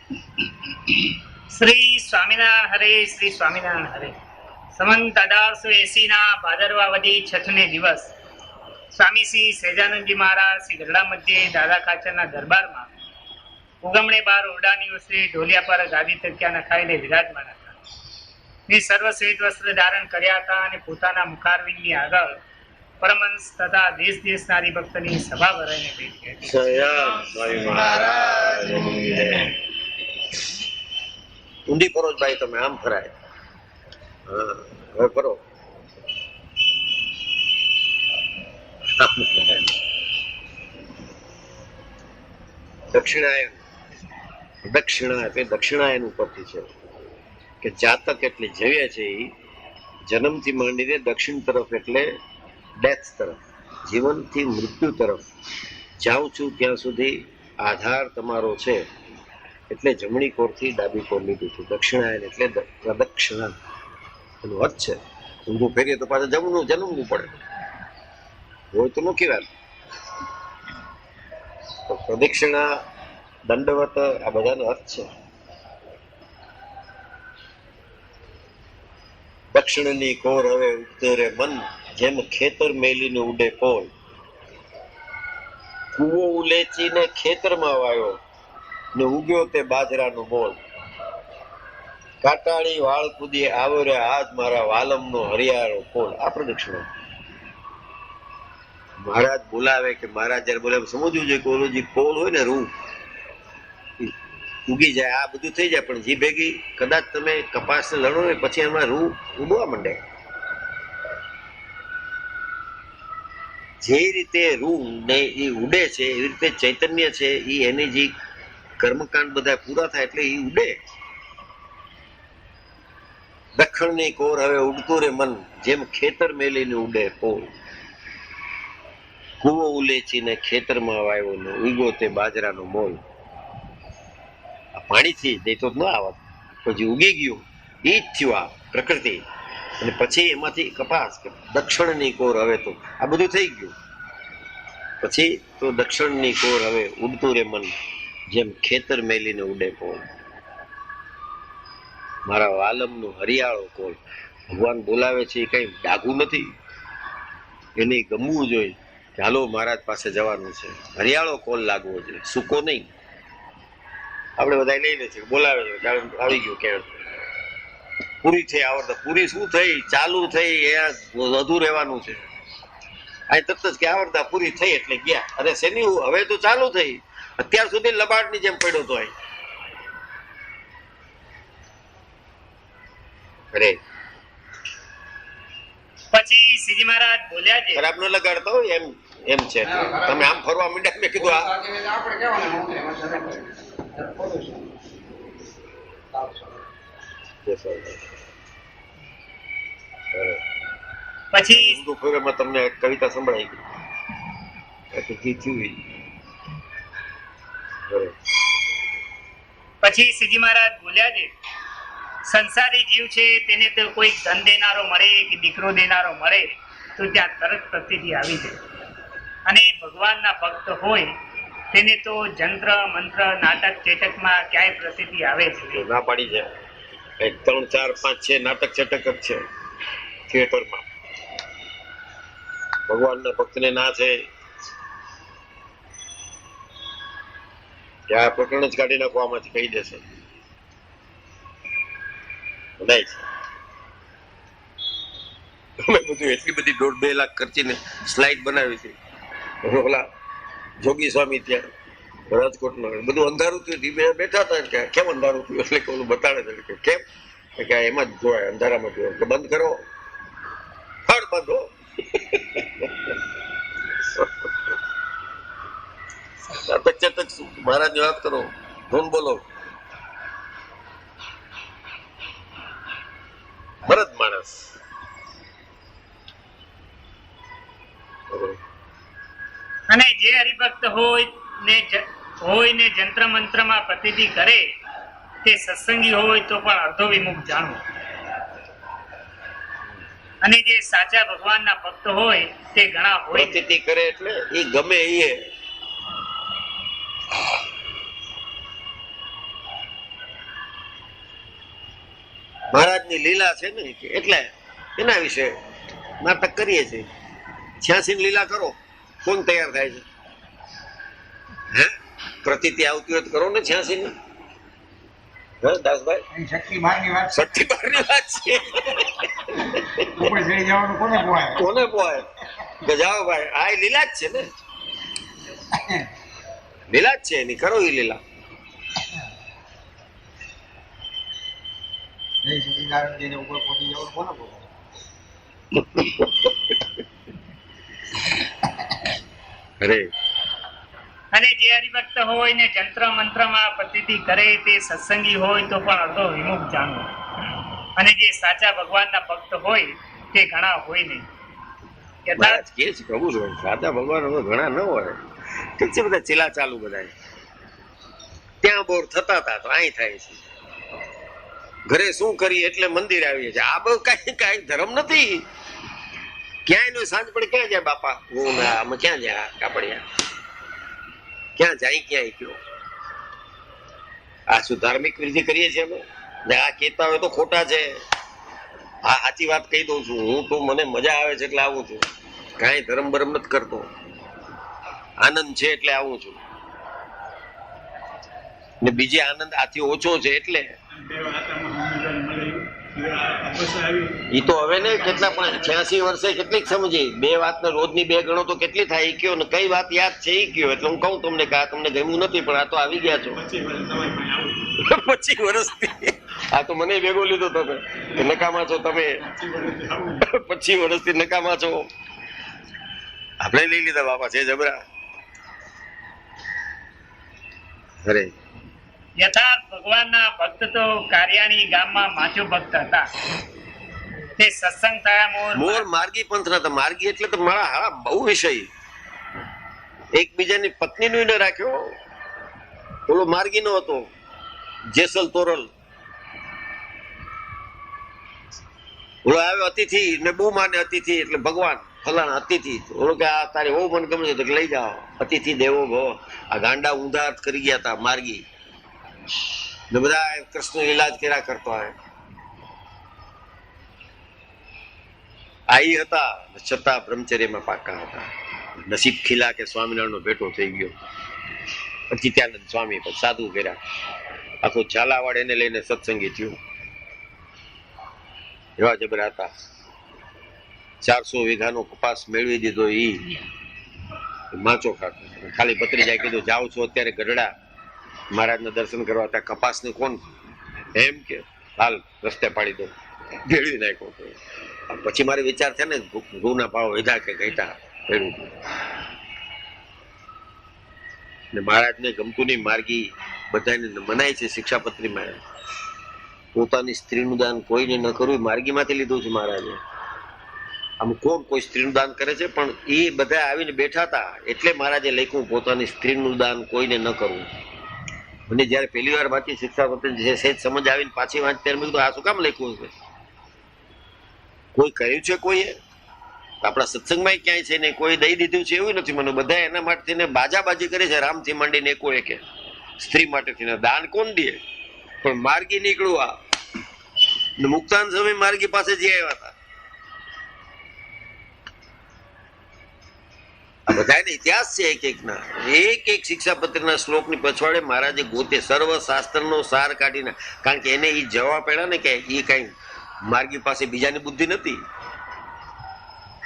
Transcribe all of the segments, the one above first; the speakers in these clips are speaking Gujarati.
શ્રી સ્વામિનારાયણ હરે, શ્રી સ્વામિનારાયણ હરે. સંવંત 1880 ના ભાદરવા વદી છઠને દિવસ સ્વામી શ્રી સહજાનંદજી મહારાજ શ્રી ગરડા મધ્યે દાદા ખાચરના દરબારમાં ઉગમણે બાર ઓરડાની શ્રી ઢોલિયા પર ગાદી તકિયા નખાઈને વિરાજમાન હતા. ને સર્વ શ્વેત વસ્ત્ર ધારણ કર્યા હતા અને પોતાના મુખારવિંદની આગળ પરમહંસ તથા દેશ દેશના હરિભક્તની સભા ભરાઈને બેઠી હતી. ઊંડી કરો ભાઈ, તમે આમ ફરાય. હવે કરો. દક્ષિણાયન, દક્ષિણા એટલે દક્ષિણાયન ઉપરથી છે કે જાતક એટલે જવ્યા છે એ જન્મથી માંડીને દક્ષિણ તરફ એટલે ડેથ તરફ, જીવનથી મૃત્યુ તરફ જાઉં છું ત્યાં સુધી આધાર તમારો છે એટલે જમણી કોરથી ડાબી કોર લીધું છે. દક્ષિણાયન એટલે પ્રદક્ષિણા એનો અર્થ છે. ઊંધું ફેરીએ તો પાછું જન્મવું પડે, હોય તો મૂકી વાત. તો પ્રદક્ષિણા, દંડવત આ બધાનો અર્થ છે. દક્ષિણની કોર હવે ઉત્તરે મન, જેમ ખેતર મેલીને ઉડે પોલ. કૂવો ઉલેચીને ખેતરમાં વાયો ને ઉગ્યો તે બાજરાનો બોલ. કાટાળી વાળ કૂદી આવરે આજ મારા વાલમનો હરિયાળો પોલ. આ પ્રદક્ષિણા. મહારાજ બોલાવે કે મહારાજ જયારે બોલાવે સમજવું જોઈએ કે ઓલો જે પોલ હોય ને રૂ ઉગી જાય, આ બધું થઈ જાય, પણ જે ભેગી કદાચ તમે કપાસને લણો ને પછી એમાં રૂ ઉડવા માંડે. જે રીતે રૂ ને એ ઉડે છે એવી રીતે ચૈતન્ય છે એ એની જે કર્મકાંડ બધા પૂરા થાય એટલે એ ઉડે. દક્ષિણની કોર હવે ઉડતું રે મન, જેમ ખેતર મેલીને ઉડે પોલ. કૂવો ઉલેચીને ખેતરમાં વાવ્યો ને ઉગ્યો તે બાજરાનો મોલ. આ પાણીથી દેતો જ ન આવત, પછી ઉગી ગયું એ જ થયું આ પ્રકૃતિ, અને પછી એમાંથી કપાસ. દક્ષિણની કોર હવે તો આ બધું થઈ ગયું. પછી તો દક્ષિણની કોર હવે ઉડતું રે મન, જેમ ખેતર મેલીને ઉડે પોલ. મારા વાલમનો હરિયાળો કોલ. ભગવાન બોલાવે છે એ કઈ ડાઘું નથી, એને ગમવું જોઈએ કે હાલો મહારાજ પાસે જવાનું છે. હરિયાળો કોલ લાગવો જોઈએ, સૂકો નહીં. આપણે બધા લઈને છે બોલાવે છે, આવી ગયું કે પૂરી થઈ આવડતા. પૂરી શું થઈ, ચાલુ થઈ, એ વધુ રહેવાનું છે. આ તરત જ કે આવડતા પૂરી થઈ એટલે ગયા. અરે શેની હવે તો ચાલુ થઈ, અત્યાર સુધી લબાડની જેમ પડ્યો તો અહીં. અરે પછી શ્રીજી મહારાજ બોલ્યા છે, ખરાબ ન લગાડતો એમ છે. તમે આમ ફરવા માંડ્યા, મેં કીધું પછી હિન્દુ ફોરમમાં તમને કવિતા સંભળાઈ ગઈ. પછી શ્રીજી મહારાજ બોલ્યા છે, સંસારી જીવ છે તેને તો કોઈ ધન દેનારો મળે કે દીકરો દેનારો મળે તો ત્યાં તરત પ્રસિદ્ધિ આવી જાય, અને ભગવાનના ભક્ત હોય તેને તો જંત્ર મંત્ર નાટક ચેટકમાં ક્યાંય પ્રસિદ્ધિ આવે છે ના પાડી છે. 3, 4, 5, 6 નાટક ચેટક જ છે થિયેટરમાં. ભગવાનના ભક્તને ના છે કે આ પ્રકરણ જ કાઢી નાખવામાંથી કહી દેશે. બધા છે બધું એટલી બધી 1.5-2 લાખ ખર્ચીને સ્લાઇડ બનાવી છે. ઓલા જોગી સ્વામી ત્યાં રાજકોટમાં બધું અંધારું થયું, બેઠા હતા કે કેમ અંધારું થયું, એટલે કે ઓલું બતાડે છે કે કેમ, કે એમાં જ જોવાય, અંધારામાં જોવાય, કે બંધ કરો, ફળ બંધ હો. મહારાજની વાત કરો, ધૂન બોલો. ભરત માણસ અને જે હરિભક્ત હોય ને જંત્ર મંત્રમાં પ્રતિધિ કરે તે સત્સંગી હોય તો પણ અર્ધો વિમુખ જાણવું, અને જે સાચા ભગવાનના ભક્ત હોય તે ઘણા હોય. પ્રતિધિ કરે એટલે એ ગમે એ મહારાજની લીલા છે ને એટલે એના વિશે નાટક કરીએ છીએ. 86 લીલા કરો, કોણ તૈયાર થાય છે? હે પ્રતિતિ આવતી હોય તો કરો ને 86 ની. દાસભાઈ શક્તિ બહારની વાત શક્તિ બહારની વાત છે. ઉપર જઈ જવાનું કોને કહેવાય? કોને પોહાય કે જાઓ ભાઈ, આ લીલા જ છે ને, લીલા જ છે એની, કરો એ લીલા. જય સચિદાનંદ જઈને ઉપર પહોંચી જવાનું કોને કહેવાય? અરે અને જે હરિભક્ત હોય ને જંત્ર મંત્રમાં પ્રતિતિ કરે તે સત્સંગી હોય તો પણ અડધો વિમુખ જાણવો, અને જે સાચા ભગવાનના ભક્ત હોય તે ઘણા હોય નહીં. મહારાજ કે છે પ્રભુ છે, સાચા ભગવાન હવે ઘણા ન હોય. ઠીક છે, બધા ચેલા ચાલુ બધા ત્યાં બોર થતા હતા તો અહીં થાય છે. ઘરે શું કરીએ એટલે મંદિર આવીએ છીએ. આ બહુ કઈ ધર્મ નથી. ક્યાંય નો સાંજ પડે ક્યાં જાય બાપા? હું અમે ક્યાં જાય કાપડિયા? ક્યાં જાય? ક્યાંય કયો? આ શું ધાર્મિક વિધિ કરીએ છીએ અમે? આ કહેતા હોય તો ખોટા છે. હા, સાચી વાત કહી દઉં છું. હું તો મને મજા આવે છે એટલે આવું છું. કાંઈ ધર્મ બરમ નથી કરતો. આનંદ છે એટલે આવું છું. ને બીજે આનંદ આથી ઓછો છે એટલે ઈ તો હવે ને કેટલા પણ 86 વર્ષે કેટલીક સમજી. બે વાત ને રોજની 2 ગણો તો કેટલી થાય? ઈ કયો ને કઈ વાત યાદ છે ઈ કયો. એટલે હું કહું તમને કે આ તમને ગમ્યું નથી, પણ આ તો આવી ગયા છો 25 વર્ષથી. આ તો મને ભેગો લીધો તમે કે નકામા છો તમે, 25 વર્ષથી નકામા છો. આપણે લઈ લીધા બાપા છે જબરા. અરે યથાર્થ ભગવાનના ભક્ત તો કારિયાણી ગામમાં માચો ભક્ત હતા. તે સત્સંગ થયા મોર માર્ગી પંથ ના હતા. માર્ગી એટલે તો મારા હારા બહુ વિષય. એકબીજાની પત્નીનું ન રાખ્યો. ઓલો માર્ગી નો હતો, જેસલ તોરલ. ઓલો આવ્યો અતિથિ ને બહુ માને અતિથિ એટલે ભગવાન ફલાણા અતિથિ. ઓલો કે આ તારે બહુ મને ગમે છે તો લઈ જાઓ. અતિથિ દેવો ભવ. આ ગાંડા ઊંધા કરી ગયા હતા માર્ગી ને બધા કૃષ્ણ લીલા જ કર્યા કરતો હોય. આઈ હતા છતાં બ્રહ્મચર્યમાં પાકા હતા. નસીબ ખીલા કે સ્વામિનારાયણનો ભેટો થઈ ગયો. અચિત્યાનંદ સ્વામી પછી સાધુ કર્યા. આખું ઝાલાવાડ એને લઈને સત્સંગી થયું. એવા જબરા હતા. 400 વીઘાનો કપાસ મેળવી દીધો. ઈ માચો ખાતો. ખાલી ભત્રીજાએ કીધું જાઉં છું અત્યારે ગઢડા મહારાજના દર્શન કરવા. ત્યાં કપાસને કોણ એમ કે હાલ રસ્તે પાડી દો. ભેળવી નાખ્યો. પછી મારે વિચાર છે ને ઘઉંના ભાવ વધ્યા કે ઘટ્યા ભેળવું. ને મહારાજને ગમતું નહીં. માર્ગી બધાને મનાય છે શિક્ષાપત્રીમાં. પોતાની સ્ત્રીનું દાન કોઈને ન કરવું માર્ગીમાંથી લીધું છે મહારાજે. આમ કોણ કોઈ સ્ત્રીનું દાન કરે છે? પણ એ બધા આવીને બેઠા હતા એટલે મહારાજે લખ્યું પોતાની સ્ત્રીનું દાન કોઈને ન કરવું. મને જયારે પહેલી વાર વાંચી શિક્ષાપત્રી સહેજ સમજ આવીને પાછી વાંચ ત્યારે મેં કીધું આ શું કામ લખ્યું છે? કોઈ કર્યું છે કોઈએ? આપણા સત્સંગમાં ક્યાંય છે ને કોઈ દઈ દીધું છે એવું નથી. મને બધા એના માટે બાજાબાજી કરે છે. રામથી માંડીને કોઈ કે સ્ત્રી માટે દાન કોણ દે? પણ માર્ગી નીકળું આ મુક્તાન સમય માર્ગી પાસે જે આવ્યા હતા. આ બધાને ઇતિહાસ છે એક એક ના. એક શિક્ષાપત્રીના શ્લોકની પછવાડે મહારાજે ગોતે સર્વ શાસ્ત્રનો સાર કાઢીને. કારણ કે એને એ જવા પડ્યા ને કે એ કઈ માર્ગી પાસે બીજાની બુદ્ધિ નથી.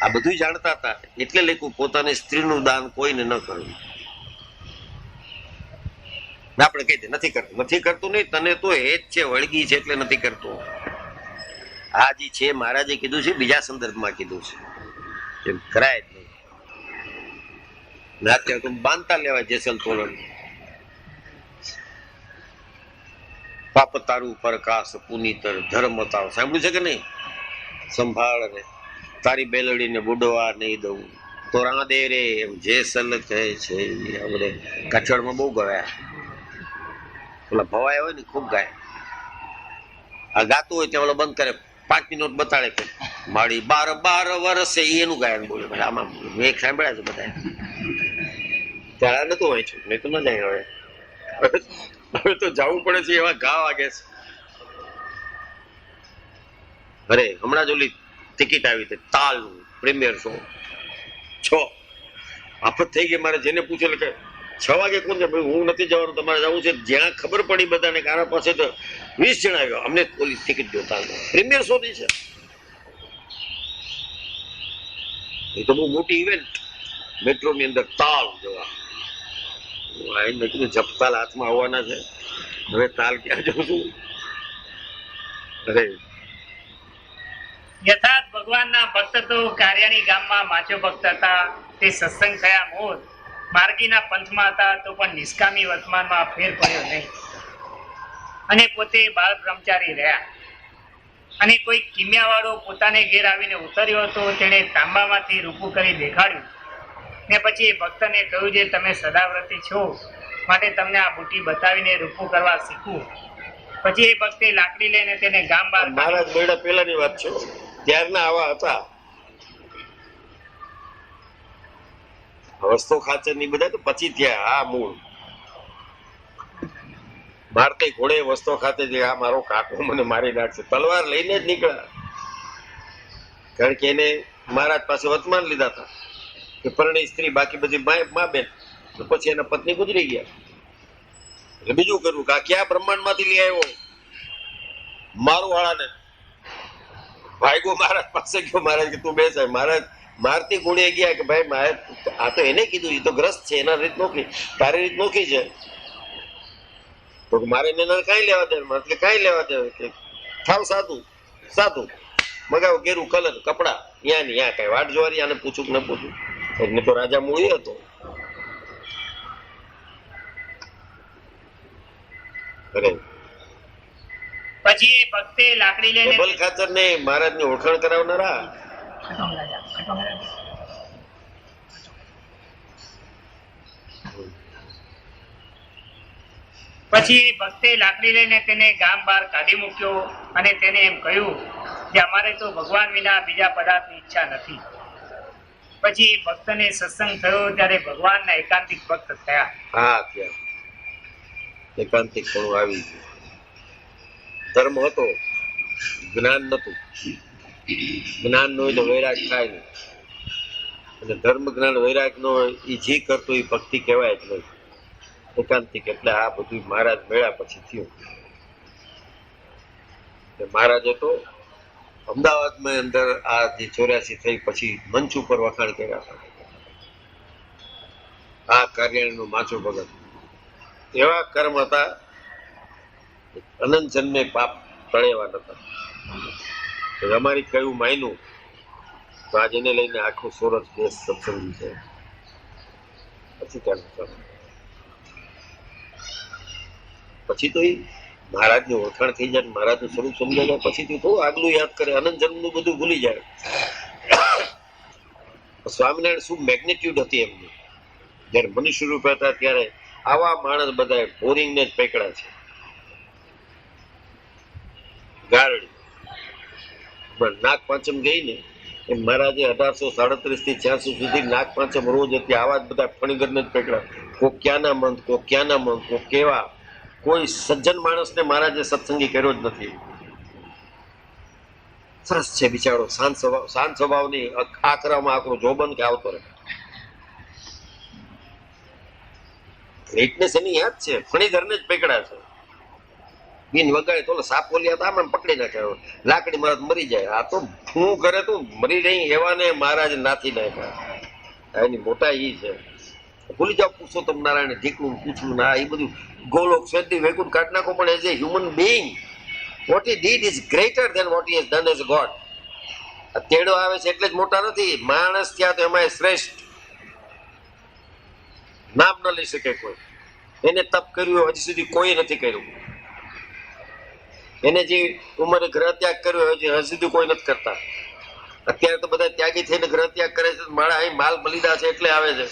આ બધું જાણતા હતા એટલે લખ્યું પોતાની સ્ત્રીનું દાન કોઈને ન કરવું. આપણે કહી દે નથી કરતું નહીં. તને તો હેત છે, વળગી છે એટલે નથી કરતો. આ જે છે મહારાજે કીધું છે બીજા સંદર્ભમાં કીધું છે. એમ કરાય જ નહીં. અત્યારે તો બાંધતા લેવાય જેસલ તોરણ. પાપ તારું પરકાશ પુનીતર ધર્મ તાવ. સાંભળ્યું છે કે નહીં? સંભાળ ને તારી બેલડીને બુડવા નહીં દઉં તો રાધે રે એમ જેસલ કહે છે. આપણે કાઠિયાવાડમાં બહુ ગયા. ઓલા ભવાય હોય ને ખૂબ ગાય. આ ગાતું હોય ત્યાં ઓલા બંધ કરે 5 મિનિટ બતાડે કે મારી 12 વર્ષે એનું ગાયન બોલે. આમાં મેં સાંભળ્યા છે બધા. ત્યારે નતું વાંચ્યું નહીં તો ન જાય. હવે તો જવું પડે છે. એવા ઘા વાગે છે. અરે હમણાં જ ઓલી ટિકિટ આવી હતી તાલનું પ્રીમિયર શો 6 આફત થઈ ગઈ. મારે જેને પૂછેલું કે 6 વાગે કોણ છે? ભાઈ હું નથી જવાનું, તમારે જવું છે. જ્યાં ખબર પડી બધાને કે આના પાસે તો 20 જણા આવ્યો, અમને ઓલી ટિકિટ દો તાલ પ્રીમિયર શો ની છે. એ તો બહુ મોટી ઇવેન્ટ મેટ્રોની અંદર તાલ જોવા. મેં કીધું જપતાલ હાથમાં આવવાના છે, હવે તાલ ક્યાં જવું છું? અરે યથાર્થ ભગવાનના ભક્ત તો કાર્યાની ગામમાં માચો ભક્ત હતા. તે સત્સંગ થયા મોર માર્ગીના પંથમાં હતા તો પણ નિષ્કામી વર્તમાનમાં ફેર પડ્યો નહીં અને પોતે બાળ બ્રહ્મચારી રહ્યા. અને કોઈ કિમિયાવાળો પોતાને ઘેર આવીને ઉતર્યો હતો, તેણે તાંબામાંથી રૂપું કરી દેખાડ્યું ને પછી એ ભક્તને કહ્યું, જે તમે સદાવ્રતી છો માટે તમને આ બુટી બતાવીને રૂપું કરવા શીખવું. પછી એ ભક્તે લાકડી લઈને તેને ગામ બહાર મહારાજ બેડા પહેલાની વાત છે, ત્યારના આવા હતા. વસ્તો ખાચર ની બધા તો પછી થયા. આ મૂળ મારતે ઘોડે વસ્તો ખાતે જે આ મારો કાકો મને મારી નાખશે, તલવાર લઈને જ નીકળ્યા. કારણ કે એને મહારાજ પાસે વર્તમાન લીધા હતા કે પરણી સ્ત્રી, બાકી બધી મા બેન. તો પછી એના પત્ની ગુજરી ગયા. એટલે બીજું કરવું કે આ ક્યાં બ્રહ્માંડ માંથી લઈ આવ્યો મારું વાળાને. ભાઈગો મહારાજ પાસે ગયો, મહારાજ કે તું બેસાય. મહારાજ મારતી કુડીએ ગયા કે ભાઈ મારે આ તો એને કીધું, એ તો ગ્રસ્ત છે, એના રીત નોખી, તારી રીત નોખી છે. તો મારે એને કાંઈ લેવા દે, એટલે કાંઈ લેવા દે કે થાવ સાદું સાદું મગાવો, ઘેરું કલર કપડા યા ને યા, કઈ વાટ જોવાની, આને પૂછું કે ન પૂછું. એને તો રાજા મૂળી હતો. અરે પછી એ ભક્તે લાકડી લઈને બલ ખાતર ને મહારાજ ની ઓળખાણ કરાવનારા. પછી એ ભક્તે લાકડી લઈને તેને ગામ બહાર કાઢી મૂક્યો અને તેને એમ કહ્યું કે અમારે તો ભગવાન વિના બીજા પદાર્થની ઈચ્છા નથી. પછી એ ભક્તને સત્સંગ થયો ત્યારે ભગવાનના એકાંતિક ભક્ત થયા. હા, ત્યાં એકાંતિક પણ આવી ગયું. ધર્મ હતો, જ્ઞાન નતું. જ્ઞાન ન હોય તો વૈરાગ થાય નહીં, અને ધર્મ જ્ઞાન વૈરાગ ન હોય એ જે કરતો એ ભક્તિ કહેવાય જ નહીં. એકાંતિક એટલે આ બધું મહારાજ મેળા પછી થયું. મહારાજે તો અમદાવાદમાં અંદર આ જે 84 થઈ પછી મંચ ઉપર વખાણ કર્યા હતા. આ કાર્યાણીનું માચો ભગત એવા કર્મ હતા, અનંત જન્મે પાપ તળેવા નતા. અમારી કયું માયનું તો આજ એને લઈને આખું સુરત દેશ સત્સંગી છે. પછી ત્યાં પછી તો એ મહારાજની ઓળખાણ થઈ જાય, મહારાજનું સ્વરૂપ સમજાય જાય, પછી તો આગલું યાદ કરે, અનંત જન્મનું બધું ભૂલી જાય. સ્વામિનારાયણ શું મેગ્નેટ્યુડ હતી એમની. જયારે મનુષ્ય રૂપ હતા ત્યારે આવા માણસ બધા બોરિંગ ને જ પકડા છે. ગારડી નાગ પાંચમ ગઈ ને એ મહારાજે 1837 થી 86 સુધી નાગ પાંચમ રોજ હતી. આવા જ બધા ફણીગર ને જ પકડા. કોક ક્યાંના મંત, કોક ક્યાંના મંત, કોક કેવા. કોઈ સજ્જન માણસને મહારાજે સત્સંગી કર્યો જ નથી. સરસ છે બિચારો, શાંત સ્વભાવની. આકરામાં આકરો જોબન કે આવતો રહે. ગ્રેટનેસ એની યાદ છે, ફણીધરને જ પકડા છે. બિન વગાડે તો સાપોલિયા તો આમ પકડી નાખે, લાકડી મહારાજ મરી જાય. આ તો શું કરે તું મરી રહી એવાને મહારાજ નાથી નાખ્યા. એની મોટા ઈ છે. ભૂલી જાઓ પુરુષોત્તમ નારાયણ ઢીકણું પૂછવું ના, એ બધું ગોલોક સ્વેદી વૈકુંઠ કાઢ નાખો. પણ as a human being what he did is greater than what he has done as a god. આ તેડો આવે છે એટલે જ મોટા નથી. માણસ થયા તો એમાં શ્રેષ્ઠ. નામ ન લઈ શકે કોઈ. એને તપ કર્યું હજી સુધી કોઈ નથી કર્યું. એને જે ઉંમરે ગ્રહ ત્યાગ કર્યો હજી સુધી કોઈ નથી કરતા. અત્યારે તો બધા ત્યાગી થઈને ગ્રહ ત્યાગ કરે છે. મારા અહીં માલ બલિદા છે એટલે આવે છે.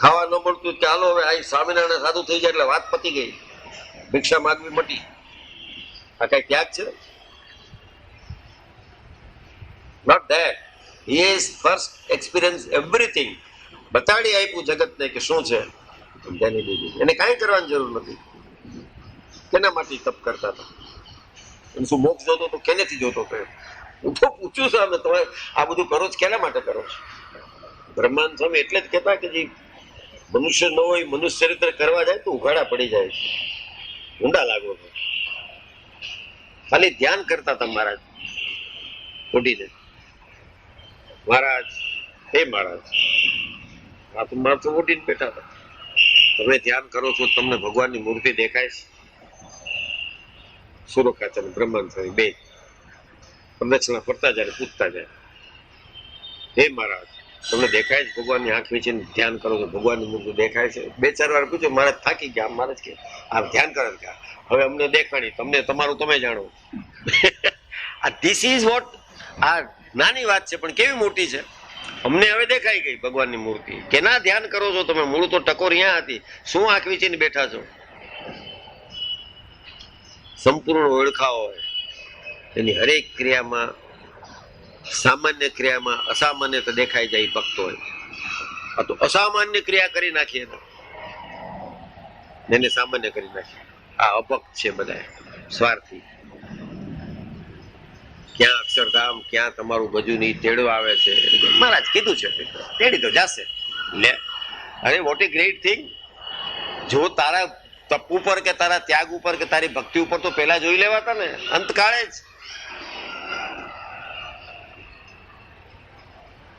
ખાવા ન મળતું ચાલો હવે અહીં સ્વામિનારાયણ સાધુ થઈ જાય એટલે વાત પતી ગઈ, ભિક્ષા માગવી મટી. આ કઈ ત્યાગ છે? Not that. He is first experience everything. બતાડી આપ્યું જગતને કે શું છે. એને કાંઈ કરવાની જરૂર નથી. કેના માટે તપ કરતા હતા? અને શું મોક્ષ જોતો તો કેનેથી જોતો હતો? હું તો પૂછું છું, આમે તમે આ બધું કરો છો કેના માટે કરો છો? બ્રહ્માનંદ સ્વામી એટલે જ કહેતા કે જે મનુષ્ય ન હોય, મનુષ્ય ચરિત્ર કરવા જાય તો ઉઘાડા પડી જાય, ઊંડા લાગો છો. ખાલી ધ્યાન કરતા હતા મહારાજ ઉડીને, મહારાજ હે મહારાજ, આ તો માથું ઉડીને બેઠા હતા. તમે ધ્યાન કરો છો, તમને ભગવાનની મૂર્તિ દેખાય છે? સુરખાચંદ બ્રહ્માંડ સ્વામી બે પ્રદક્ષિણા ફરતા જાય, પૂછતા જાય, હે મહારાજ તમને દેખાય છે? ભગવાનની આંખ વીચીને ધ્યાન કરો છો, ભગવાનની મૂર્તિ દેખાય છે? 2-4 વાર પૂછ્યું, મહારાજ થાકી ગયા. મહારાજ કે આ ધ્યાન કરે છે, હવે અમને દેખાણી, તમને તમારું તમે જાણો. આ ધીસ ઇઝ વોટ, આ નાની વાત છે પણ કેવી મોટી છે. અમને હવે દેખાઈ ગઈ ભગવાનની મૂર્તિ. કેના ધ્યાન કરો છો તમે? મૂળ તો ટકોર અહીંયા હતી, શું આંખ વીચીને બેઠા છો? સંપૂર્ણ ઓળખાવો હોય એની હરેક ક્રિયામાં, સામાન્ય ક્રિયામાં અસામાન્યતા દેખાઈ જાય ભક્તો હોય. આ તો અસામાન્ય ક્રિયા કરી નાખીએ એને સામાન્ય કરી નાખીએ. આ અભક્ત છે બધા, સ્વાર્થી. ક્યાં અક્ષરધામ, ક્યાં તમારું ગજુ નહીં તેડવા આવે છે. મહારાજ કીધું છે તેડી તો જશે. લે, અરે વોટ એ ગ્રેટ થિંગ. જો તારા તપ ઉપર કે તારા ત્યાગ ઉપર કે તારી ભક્તિ ઉપર તો પેલા જોઈ લેવાતા ને અંતકાળે જ.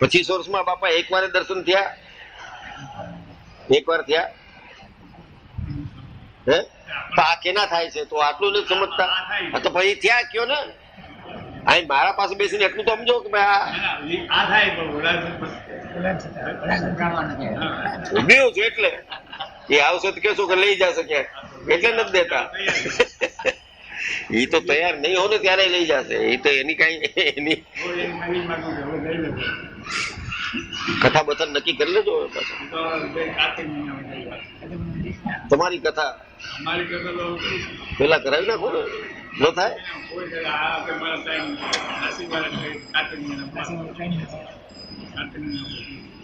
25 વર્ષમાં બાપા એક વાર દર્શન થયા? એક વાર થયા? હે આ કેના થાય છે? તો આટલું નથી સમજતા. તો પછી થયા કયો ને, અહીં મારા પાસે બેસીને એટલું તો સમજો કે ભાઈ ઉભ્યું છું એટલે એ આવશે તો કેશો કે લઈ જશે ક્યાંક, એટલે નથી દેતા. એ તો તૈયાર નહીં હો ને ત્યારે લઈ જશે. એ તો એની કઈ એની કથા બધા નક્કી કરી લેજો. તમારી કથા પેલા કરાવી નાખો ને, ન થાય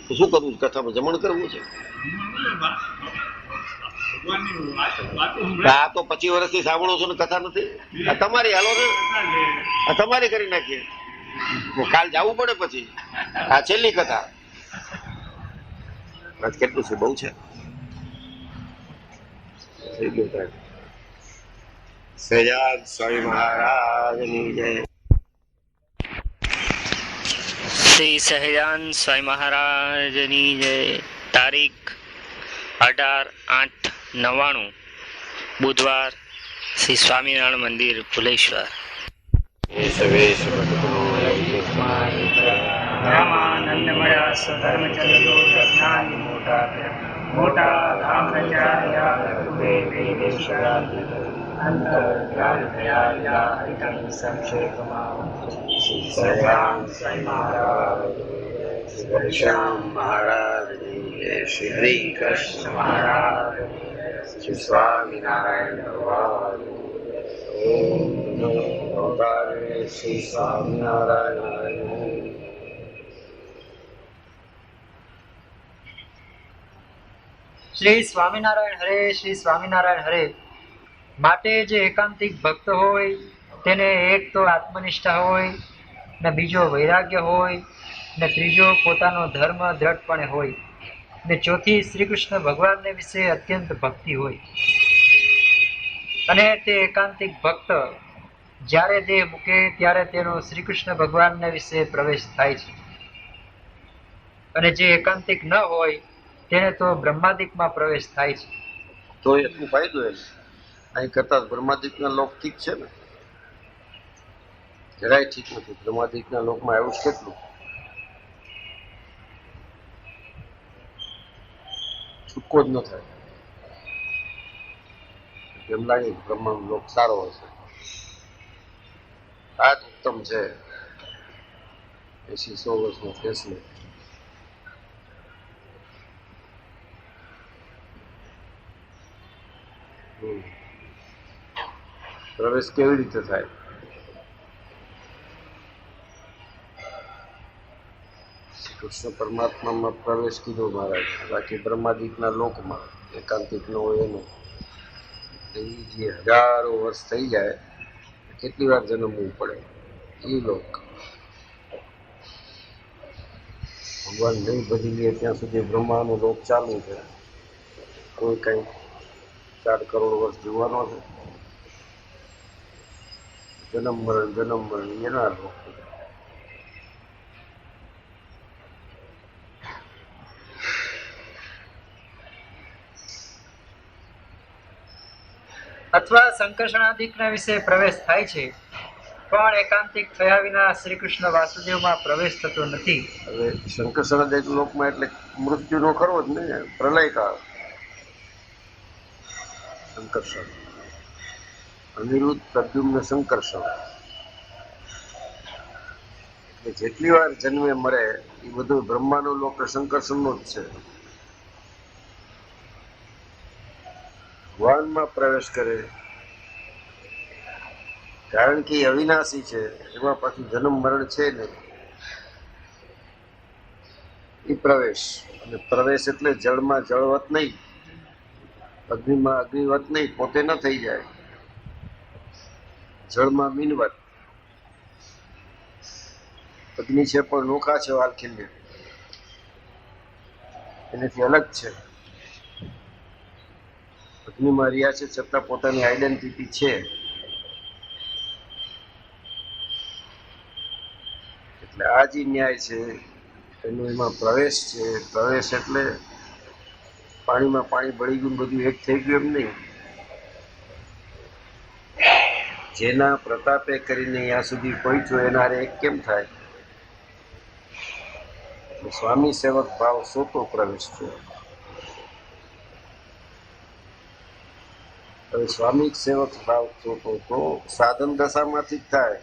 તો શું કરવું? કથામાં જમણ કરવું છે? આ તો 25 વર્ષથી સાંભળો છો ને કથા નથી. આ તમારી હાલો ને, આ તમારી કરી નાખીએ. કાલ જવું પડે પછી. આ છેલ્લી કથા. આજ કેટલું છે? બહુ છે. સહજાનંદ સ્વામી મહારાજની જય. શ્રી સહજાનંદ સ્વામી મહારાજની જય. તારીખ 18/8/99 બુધવાર, શ્રી સ્વામિનારાયણ મંદિર ભુલેશ્વર. રામાનંદમયા સ્વધર્મચર્યો જ્ઞાની મોટા રામચર્યા વેદેશ્વરા અંતર્જ્ઞાન થયા હરિકં સંક્ષેપમાં શ્રી સહજાનંદ સ્વામી મહારાજ, શ્રી શ્યામ મહારાજ, શ્રી હરિ કૃષ્ણ મહારાજ, શ્રી સ્વામિનારાયણ ભગવાન. ઓમ નમો ભગવતે શ્રી સ્વામિનારાયણ. શ્રી સ્વામિનારાયણ હરે, શ્રી સ્વામિનારાયણ હરે. માટે જે એકાંતિક ભક્ત હોય તેને એક તો આત્મનિષ્ઠા હોય, ને બીજો વૈરાગ્ય હોય, ને ત્રીજો પોતાનો ધર્મ દ્રઢપણે હોય, ને ચોથી શ્રી કૃષ્ણ ભગવાનને વિશે અત્યંત ભક્તિ હોય. અને તે એકાંતિક ભક્ત જ્યારે દેહ મૂકે ત્યારે તેનો શ્રી કૃષ્ણ ભગવાનને વિશે પ્રવેશ થાય છે. અને જે એકાંતિક ન હોય તેને તો બ્રહ્માદિકમાં પ્રવેશ થાય છે. તો એટલું ફાયદો એમ અહીં કરતા બ્રહ્માદિકના લોક ઠીક છે ને? જરાય ઠીક નથી. બ્રહ્માદિકના લોકમાં એવું જ કેટલું છૂટકો જ ન થાય. એમ લાગે બ્રહ્માનો લોક સારો હશે. આ જ ઉત્તમ છે 80-100 વર્ષનો ફેસલો. પ્રવેશ કેવી રીતે થાય? કૃષ્ણ પરમાત્મામાં પ્રવેશ કીધો મહારાજ. બાકી બ્રહ્માદિકના લોકમાં એકાંતિક ન હોય એનો જે હજારો વર્ષ થઈ જાય કેટલી વાર જન્મવું પડે એ લોક ભગવાન નહીં ભજી લે ત્યાં સુધી બ્રહ્માનો લોક ચાલુ છે. કોઈ કઈ 4 કરોડ વર્ષ જીવવાનો છે. જન્મ મરણ એના લોક. અથવા સંકર્ષણાદિકના વિશે પ્રવેશ થાય છે પણ એકાંતિક થયા વિના શ્રી કૃષ્ણ વાસુદેવમાં પ્રવેશ થતો નથી. હવે શંકરસણાદેવ લોકમાં એટલે મૃત્યુનો ખરો જ ને, પ્રલય કાળ. સંકર્ષણ અનિરુદ્ધ પ્રદ્યુમ્ન સંકર્ષણ એટલે જેટલી વાર જન્મે મરે એ બધું બ્રહ્માનો લોક સંકર્ષણનો જ છે. ભગવાનમાં પ્રવેશ કરે કારણ કે એ અવિનાશી છે, એમાં પાછું જન્મ મરણ છે ને એ પ્રવેશ. અને પ્રવેશ એટલે જળમાં જળવત નહીં, અગ્નિમાં અગ્નિવત નહીં, પોતે ન થઈ જાય. જળમાં મીનવત. અગ્નિ છે પણ નોખા છે વાલખિલ્ય, એનાથી અલગ છે. અગ્નિમાં રહ્યા છે છતાં પોતાની આઈડેન્ટિટી છે. એટલે આ જે ન્યાય છે એનો એમાં પ્રવેશ છે. પ્રવેશ એટલે પાણીમાં પાણી ભળી ગયું બધું એક થઈ ગયું એમ નહીં. જેના પ્રતાપે કરીને ત્યાં સુધી પહોંચ્યો એના એક કેમ થાય? સ્વામી સેવક ભાવ સોતો પ્રવેશ છે. હવે સ્વામી સેવક ભાવ સોતો તો સાધન દશામાંથી જ થાય.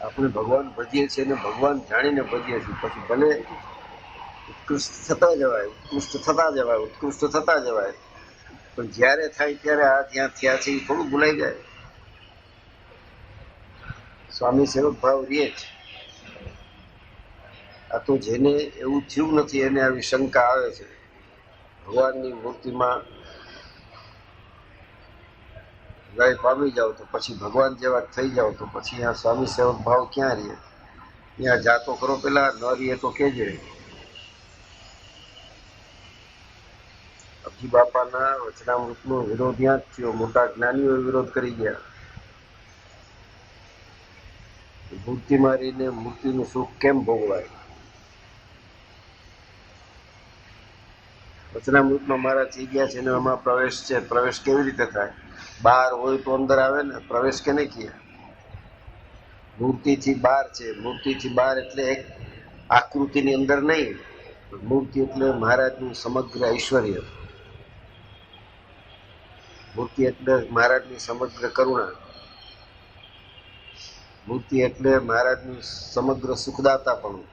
આપણે ભગવાન ભજીએ છીએ અને ભગવાન જાણીને ભજીએ છીએ. પછી ભલે ઉત્કૃષ્ટ થતા જવાય, ઉત્કૃષ્ટ થતા જવાય, પણ જ્યારે થાય ત્યારે આ જ્યાં થયા છે એ થોડું ભૂલાઈ જાય. સ્વામી સેવક ભાવ રહે છે. આ તો જેને એવું થયું નથી એને આવી શંકા આવે છે. ભગવાનની મૂર્તિમાં લય પામી જાવ તો પછી ભગવાન જેવા થઈ જાવ તો પછી આ સ્વામી સેવક ભાવ ક્યાં રહે? ત્યાં જાતો કરો પેલા, ન રહીએ તો કેજે. અબજી બાપાના વચનામૃતનો વિરોધ ત્યાં જ થયો. મોટા જ્ઞાનીઓ વિરોધ કરી ગયા. મૂર્તિ મારીને મૂર્તિનું સુખ કેમ ભોગવાય? વચનામૃતમાં મારા થઈ ગયા છે ને આમાં પ્રવેશ છે. પ્રવેશ કેવી રીતે થાય? બહાર હોય તો અંદર આવે ને. પ્રવેશ કેને કહે? મૂર્તિથી બહાર છે. મૂર્તિથી બહાર એટલે એક આકૃતિની અંદર નહીં. મૂર્તિ એટલે મહારાજનું સમગ્ર ઐશ્વર્ય. મૂર્તિ એટલે મહારાજની સમગ્ર કરુણા. મૂર્તિ એટલે મહારાજનું સમગ્ર સુખદાતાપણું.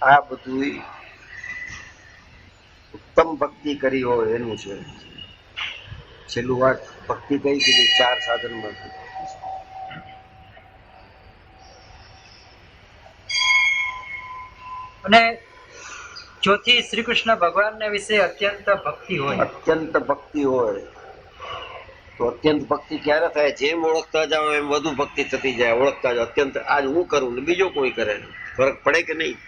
આ બધું ઉત્તમ ભક્તિ કરી હોય એનું છે. છેલ્લું વાત ભક્તિ કઈ કીધી? 4 સાધનમાંથી. અને ચોથી શ્રી કૃષ્ણ ભગવાનને વિશે અત્યંત ભક્તિ હોય. અત્યંત ભક્તિ હોય તો અત્યંત ભક્તિ ક્યારે થાય? જેમ ઓળખતા જાઓ એમ વધુ ભક્તિ થતી જાય. ઓળખતા જાઓ અત્યંત આજ હું કરું ને બીજો કોઈ કરે, ફરક પડે કે નહીં?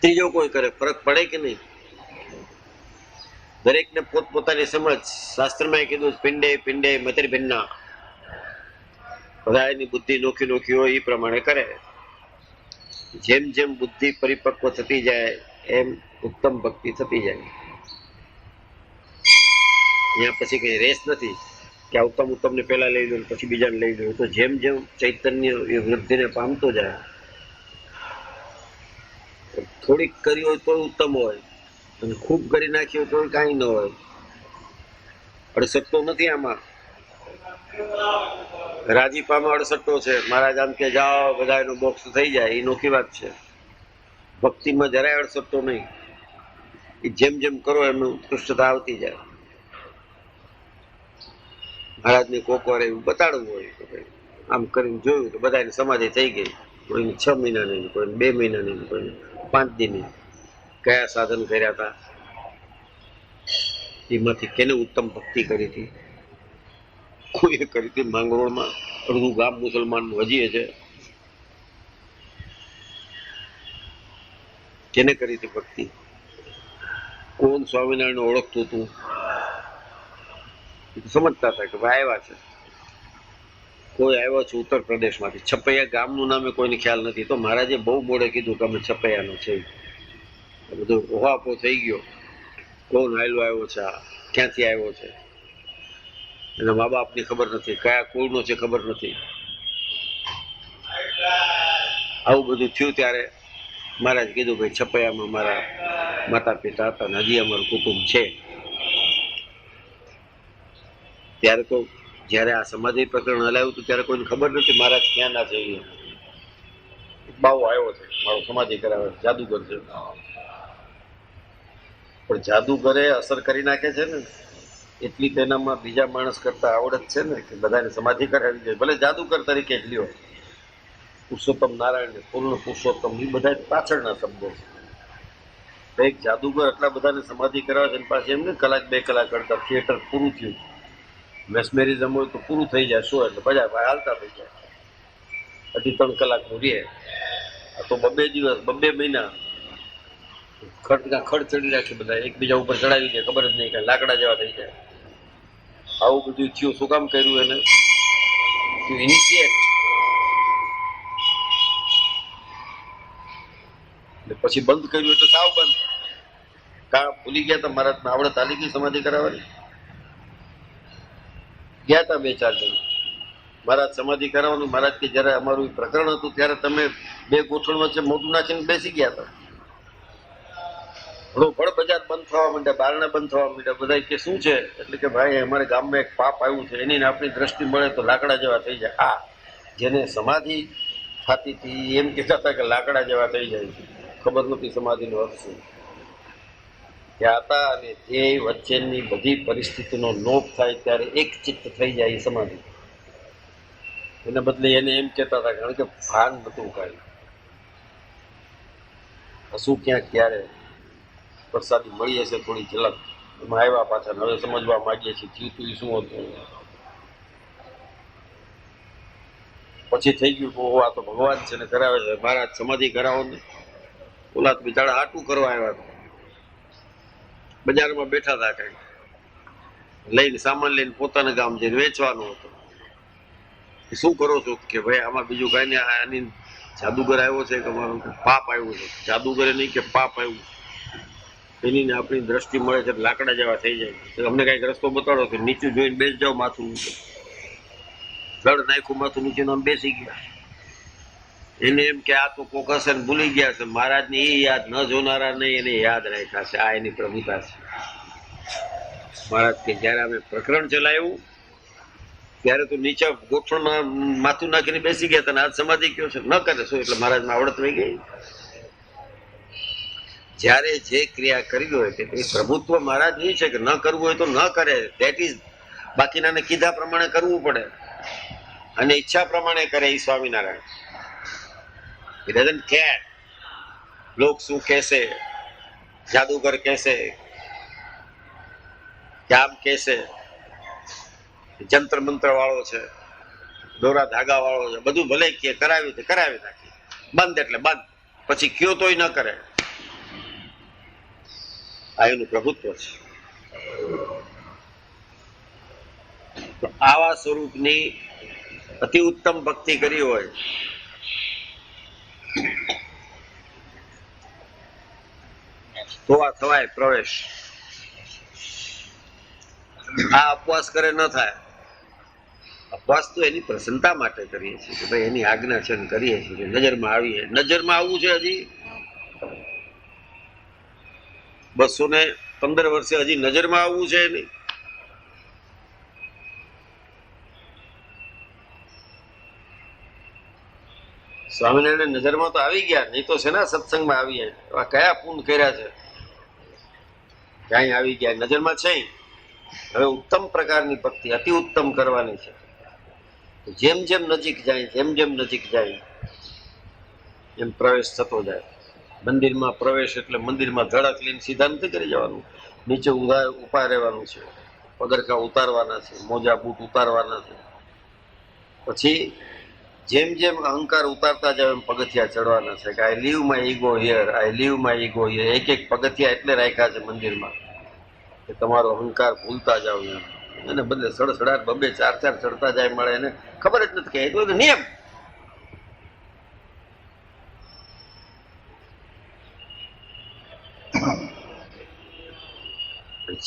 ત્રીજો કોઈ કરે, ફરક પડે કે નહીં? દરેકને પોતપોતાની સમજ. શાસ્ત્રમાં કીધું પિંડે પિંડે મતિર્ભિન્ના. બધા એની બુદ્ધિ નોખી નોખી હોય એ પ્રમાણે કરે. જેમ જેમ બુદ્ધિ પરિપક્વ થતી જાય એમ ઉત્તમ ભક્તિ થતી જાય. અહીંયા પછી કઈ રેસ નથી કે આ ઉત્તમ ઉત્તમને પહેલા લઈ લો પછી બીજાને લઈ લો. તો જેમ જેમ ચૈતન્ય એ વૃદ્ધિને પામતો જાય. થોડીક કરી હોય તો ઉત્તમ હોય અને ખૂબ કરી નાખી હોય તો કાંઈ ન હોય. અડસઠ તો નથી આમાં. રાજીપામાં અડસઠો છે. મહારાજ આમ કે જાઓ બધા એનો મોક્ષ થઈ જાય એ નોખી વાત છે. ભક્તિમાં જરાય અડસઠતો નહીં. એ જેમ જેમ કરો એમ ઉત્કૃષ્ટતા આવતી જાય. મહારાજને કોક વાર એવું બતાડવું હોય તો આમ કરીને જોયું તો બધાની સમાધિ થઈ ગઈ. કોઈને 6 મહિનાની, કોઈને 2 મહિનાની, કોઈને 5 દિનની. કયા સાધન કર્યા હતા? એમાંથી કેને ઉત્તમ ભક્તિ કરી હતી? કોઈએ કરી હતી માંગરોળમાં, અડધું ગામ મુસલમાનનું હજી છે. કેને કરી હતી ભક્તિ? કોણ સ્વામિનારાયણ ઓળખતું હતું? સમજતા હતા કે ભાઈ આવ્યા છે, કોઈ આવ્યો છે ઉત્તર પ્રદેશમાંથી. છપૈયા ગામનું નામે કોઈને ખ્યાલ નથી. તો મહારાજે બહુ મોડે કીધું કે અમે છપૈયાનો છે. બધું ઓહાપો થઈ ગયો, કોણ હાયલો આવ્યો છે, ક્યાંથી આવ્યો છે, એના મા બાપની ખબર નથી, કયા કુળનો છે ખબર નથી. આવું બધું થયું ત્યારે મહારાજ કીધું ભાઈ છપૈયામાં મારા માતા પિતા હતા ને હજી અમારું કુટુંબ છે. ત્યારે તો જયારે આ સમાધિ પ્રકરણ હલાવ્યું હતું ત્યારે કોઈને ખબર નથી મહારાજ ક્યાં ના છે. બાવો આવ્યો છે મારો સમાધિ કરાવે, જાદુગર છે. પણ જાદુગરે અસર કરી નાખે છે ને એટલી તેનામાં બીજા માણસ કરતા આવડત છે ને કે બધાને સમાધિ કરાવી દે. ભલે જાદુગર તરીકે જ લ્યો, પુરુષોત્તમ નારાયણ, પૂર્ણ પુરુષોત્તમ, એ બધા પાછળના શબ્દો છે. એક જાદુગર એટલા બધાને સમાધિ કરાવે છે પાછી એમને કલાક 2 કલાક કરતા થિયેટર પૂરું થયું. મેસ્મેરિઝમ હોય તો પૂરું થઈ જાય શો, એટલે બધા હાલતા થઈ જાય. 2.5-3 કલાકનું રહે. આ તો 2 દિવસ 2 મહિના ખડ ચડી રાખે, બધા એકબીજા ઉપર ચડાવી દે, ખબર જ નહીં, કે લાકડા જેવા થઈ જાય. આવું બધું થયું. શું કામ કર્યું એને? ઇનિશિએટ. પછી બંધ કર્યું એટલે સાવ બંધ. ભૂલી ગયા હતા મહારાજને આવડત હાલી ગઈ સમાધિ કરાવવાની. ગયા હતા 2-4 જણ મહારાજ સમાધિ કરાવવાનું. મહારાજ કે જયારે અમારું પ્રકરણ હતું ત્યારે તમે 2 ગોઠણ વચ્ચે મોઢું નાખીને બેસી ગયા હતા. ભળ બજાર બંધ થવા માંડ્યા, બારણા બંધ થવા માંડ્યા. બધા કે શું છે? એટલે કે ભાઈ અમારે ગામમાં એક પાપ આવ્યું છે, એની આપણી દ્રષ્ટિ મળે તો લાકડા જેવા થઈ જાય. આ જેને સમાધિ થતી હતી એમ કહેતા હતા કે લાકડા જેવા થઈ જાય છે. ખબર નથી સમાધિનો અર્થ શું. ત્યાં હતા અને તે વચ્ચેની બધી પરિસ્થિતિનો લોપ થાય ત્યારે એક ચિત્ત થઈ જાય એ સમાધિ. એને બદલે એને એમ કહેતા હતા કારણ કે ભાન નતું કાંઈ. શું ક્યાંક ક્યારે પ્રસાદી મળી હશે થોડી ઝલક, એમાં આવ્યા પાછા. હવે સમજવા માંગીએ છીએ થયું તું શું હતું. પછી થઈ ગયું કે આ તો ભગવાન છે ને કરાવે છે. મહારાજ સમાધિ કરાવો ને. ઓલા તો બિચારા હાટું કરવા આવ્યા હતા, બજારમાં બેઠા હતા, કઈ લઈને સામાન લઈને પોતાના ગામ જઈને વેચવાનું હતું. શું કરો છો? કે ભાઈ આમાં બીજું કઈ નહીં, આની જાદુગર આવ્યો છે કે અમારું પાપ આવ્યું છે. જાદુગરે નહીં કે પાપ આવ્યું, એની ને આપણી દ્રષ્ટિ મળે છે લાકડા જેવા થઈ જાય. અમને કઈક રસ્તો બતાડો કે નીચું જોઈને બેસી જાઓ, માથું નીચે જળ નાખ્યું, માથું નીચે આમ બેસી ગયા. એને એમ કે આ તો કોક હશે ને ભૂલી ગયા છે. મહારાજને એ યાદ ન જોનારા નહીં, એને યાદ રાખ્યા છે. આ એની પ્રભુતા છે. મહારાજ કે જયારે અમે પ્રકરણ ચલાવ્યું ત્યારે તો નીચે ગોઠણમાં માથું નાખીને બેસી ગયા હતા, આજ સમાધિ કયો છે ન કરે શું? એટલે મહારાજમાં આવડત વહી ગઈ. જયારે જે ક્રિયા કરવી હોય તે પ્રભુત્વ મહારાજ નહીં છે કે ન કરવું હોય તો ન કરે. ધેટ ઇઝ બાકીનાને કીધા પ્રમાણે કરવું પડે અને ઈચ્છા પ્રમાણે કરે. એ સ્વામિનારાયણ He doesn't care. લોક શું કહેશે, જાદુગર કહેશે, આમ કહેશે, જંત્ર મંત્ર વાળો છે, દોરા ધાગા વાળો છે, બધું ભલે કે કરાવી તો કરાવી નાખી. બંધ એટલે બંધ, પછી કયો તોય ન કરે. આ એનું પ્રભુત્વ છે. તો આવા સ્વરૂપની અતિ ઉત્તમ ભક્તિ કરી હોય તો આ થવાય પ્રવેશ. આ અપવાસ કરે ન થાય. અપવાસ તો એની પ્રસન્નતા માટે કરીએ છીએ કે ભાઈ એની આજ્ઞા છે કરીએ છીએ, નજરમાં આવીએ. નજરમાં આવવું છે હજી 215 વર્ષે હજી નજરમાં આવવું છે એની. સ્વામિનારાયણ નજરમાં તો આવી ગયા, નહીં તો શેના સત્સંગમાં આવીએ? કયા પૂર્ણ કર્યા છે? ક્યાંય આવી ગયા, નજરમાં છે. હવે ઉત્તમ પ્રકારની ભક્તિ અતિ ઉત્તમ કરવાની છે. જેમ જેમ નજીક જાય, જેમ જેમ નજીક જાય એમ પ્રવેશ થતો જાય. મંદિરમાં પ્રવેશ એટલે મંદિરમાં ધડક લઈને સીધા નથી કરી જવાનું, નીચે ઉભા રહેવાનું છે, પગરખા ઉતારવાના છે, મોજા બૂટ ઉતારવાના છે. પછી જેમ જેમ અહંકાર ઉતારતા જાવ એમ પગથિયા ચડવાના છે કે I leave my ego here, I leave my ego here. એક એક પગથિયા એટલે રાખ્યા છે મંદિરમાં કે તમારો અહંકાર ભૂલતા જાવ એમ. એને બદલે સડસડાટ બબે ચાર ચાર ચડતા જાય મળે, એને ખબર જ નથી કે એ તો નિયમ.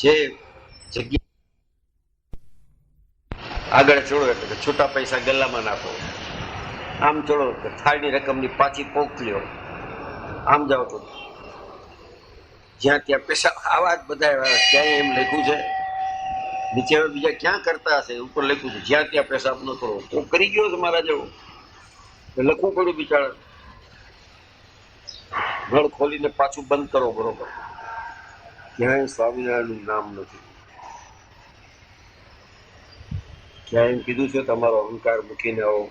જે જગ્યા આગળ ચડો એટલે કે છૂટા પૈસા ગલ્લામાં નાખો, આમ ચડો કે થાળની રકમની પાછી પોકલ્યો, આમ જાઓ તો જ્યાં ત્યાં પૈસા આવા જ બધા. ક્યાંય એમ લખ્યું છે નીચે હવે બીજા ક્યાં કરતા હશે, ઉપર લખ્યું છે જ્યાં ત્યાં પેશાબ ન કરો. તો કરી ગયો છે મારા જેવો, લખવું પડ્યું બિચારા. નળ ખોલીને પાછું બંધ કરો બરોબર. ક્યાંય સ્વામિનારાયણનું નામ નથી. ક્યાં એમ કીધું છે તમારો અહંકાર મૂકીને આવો.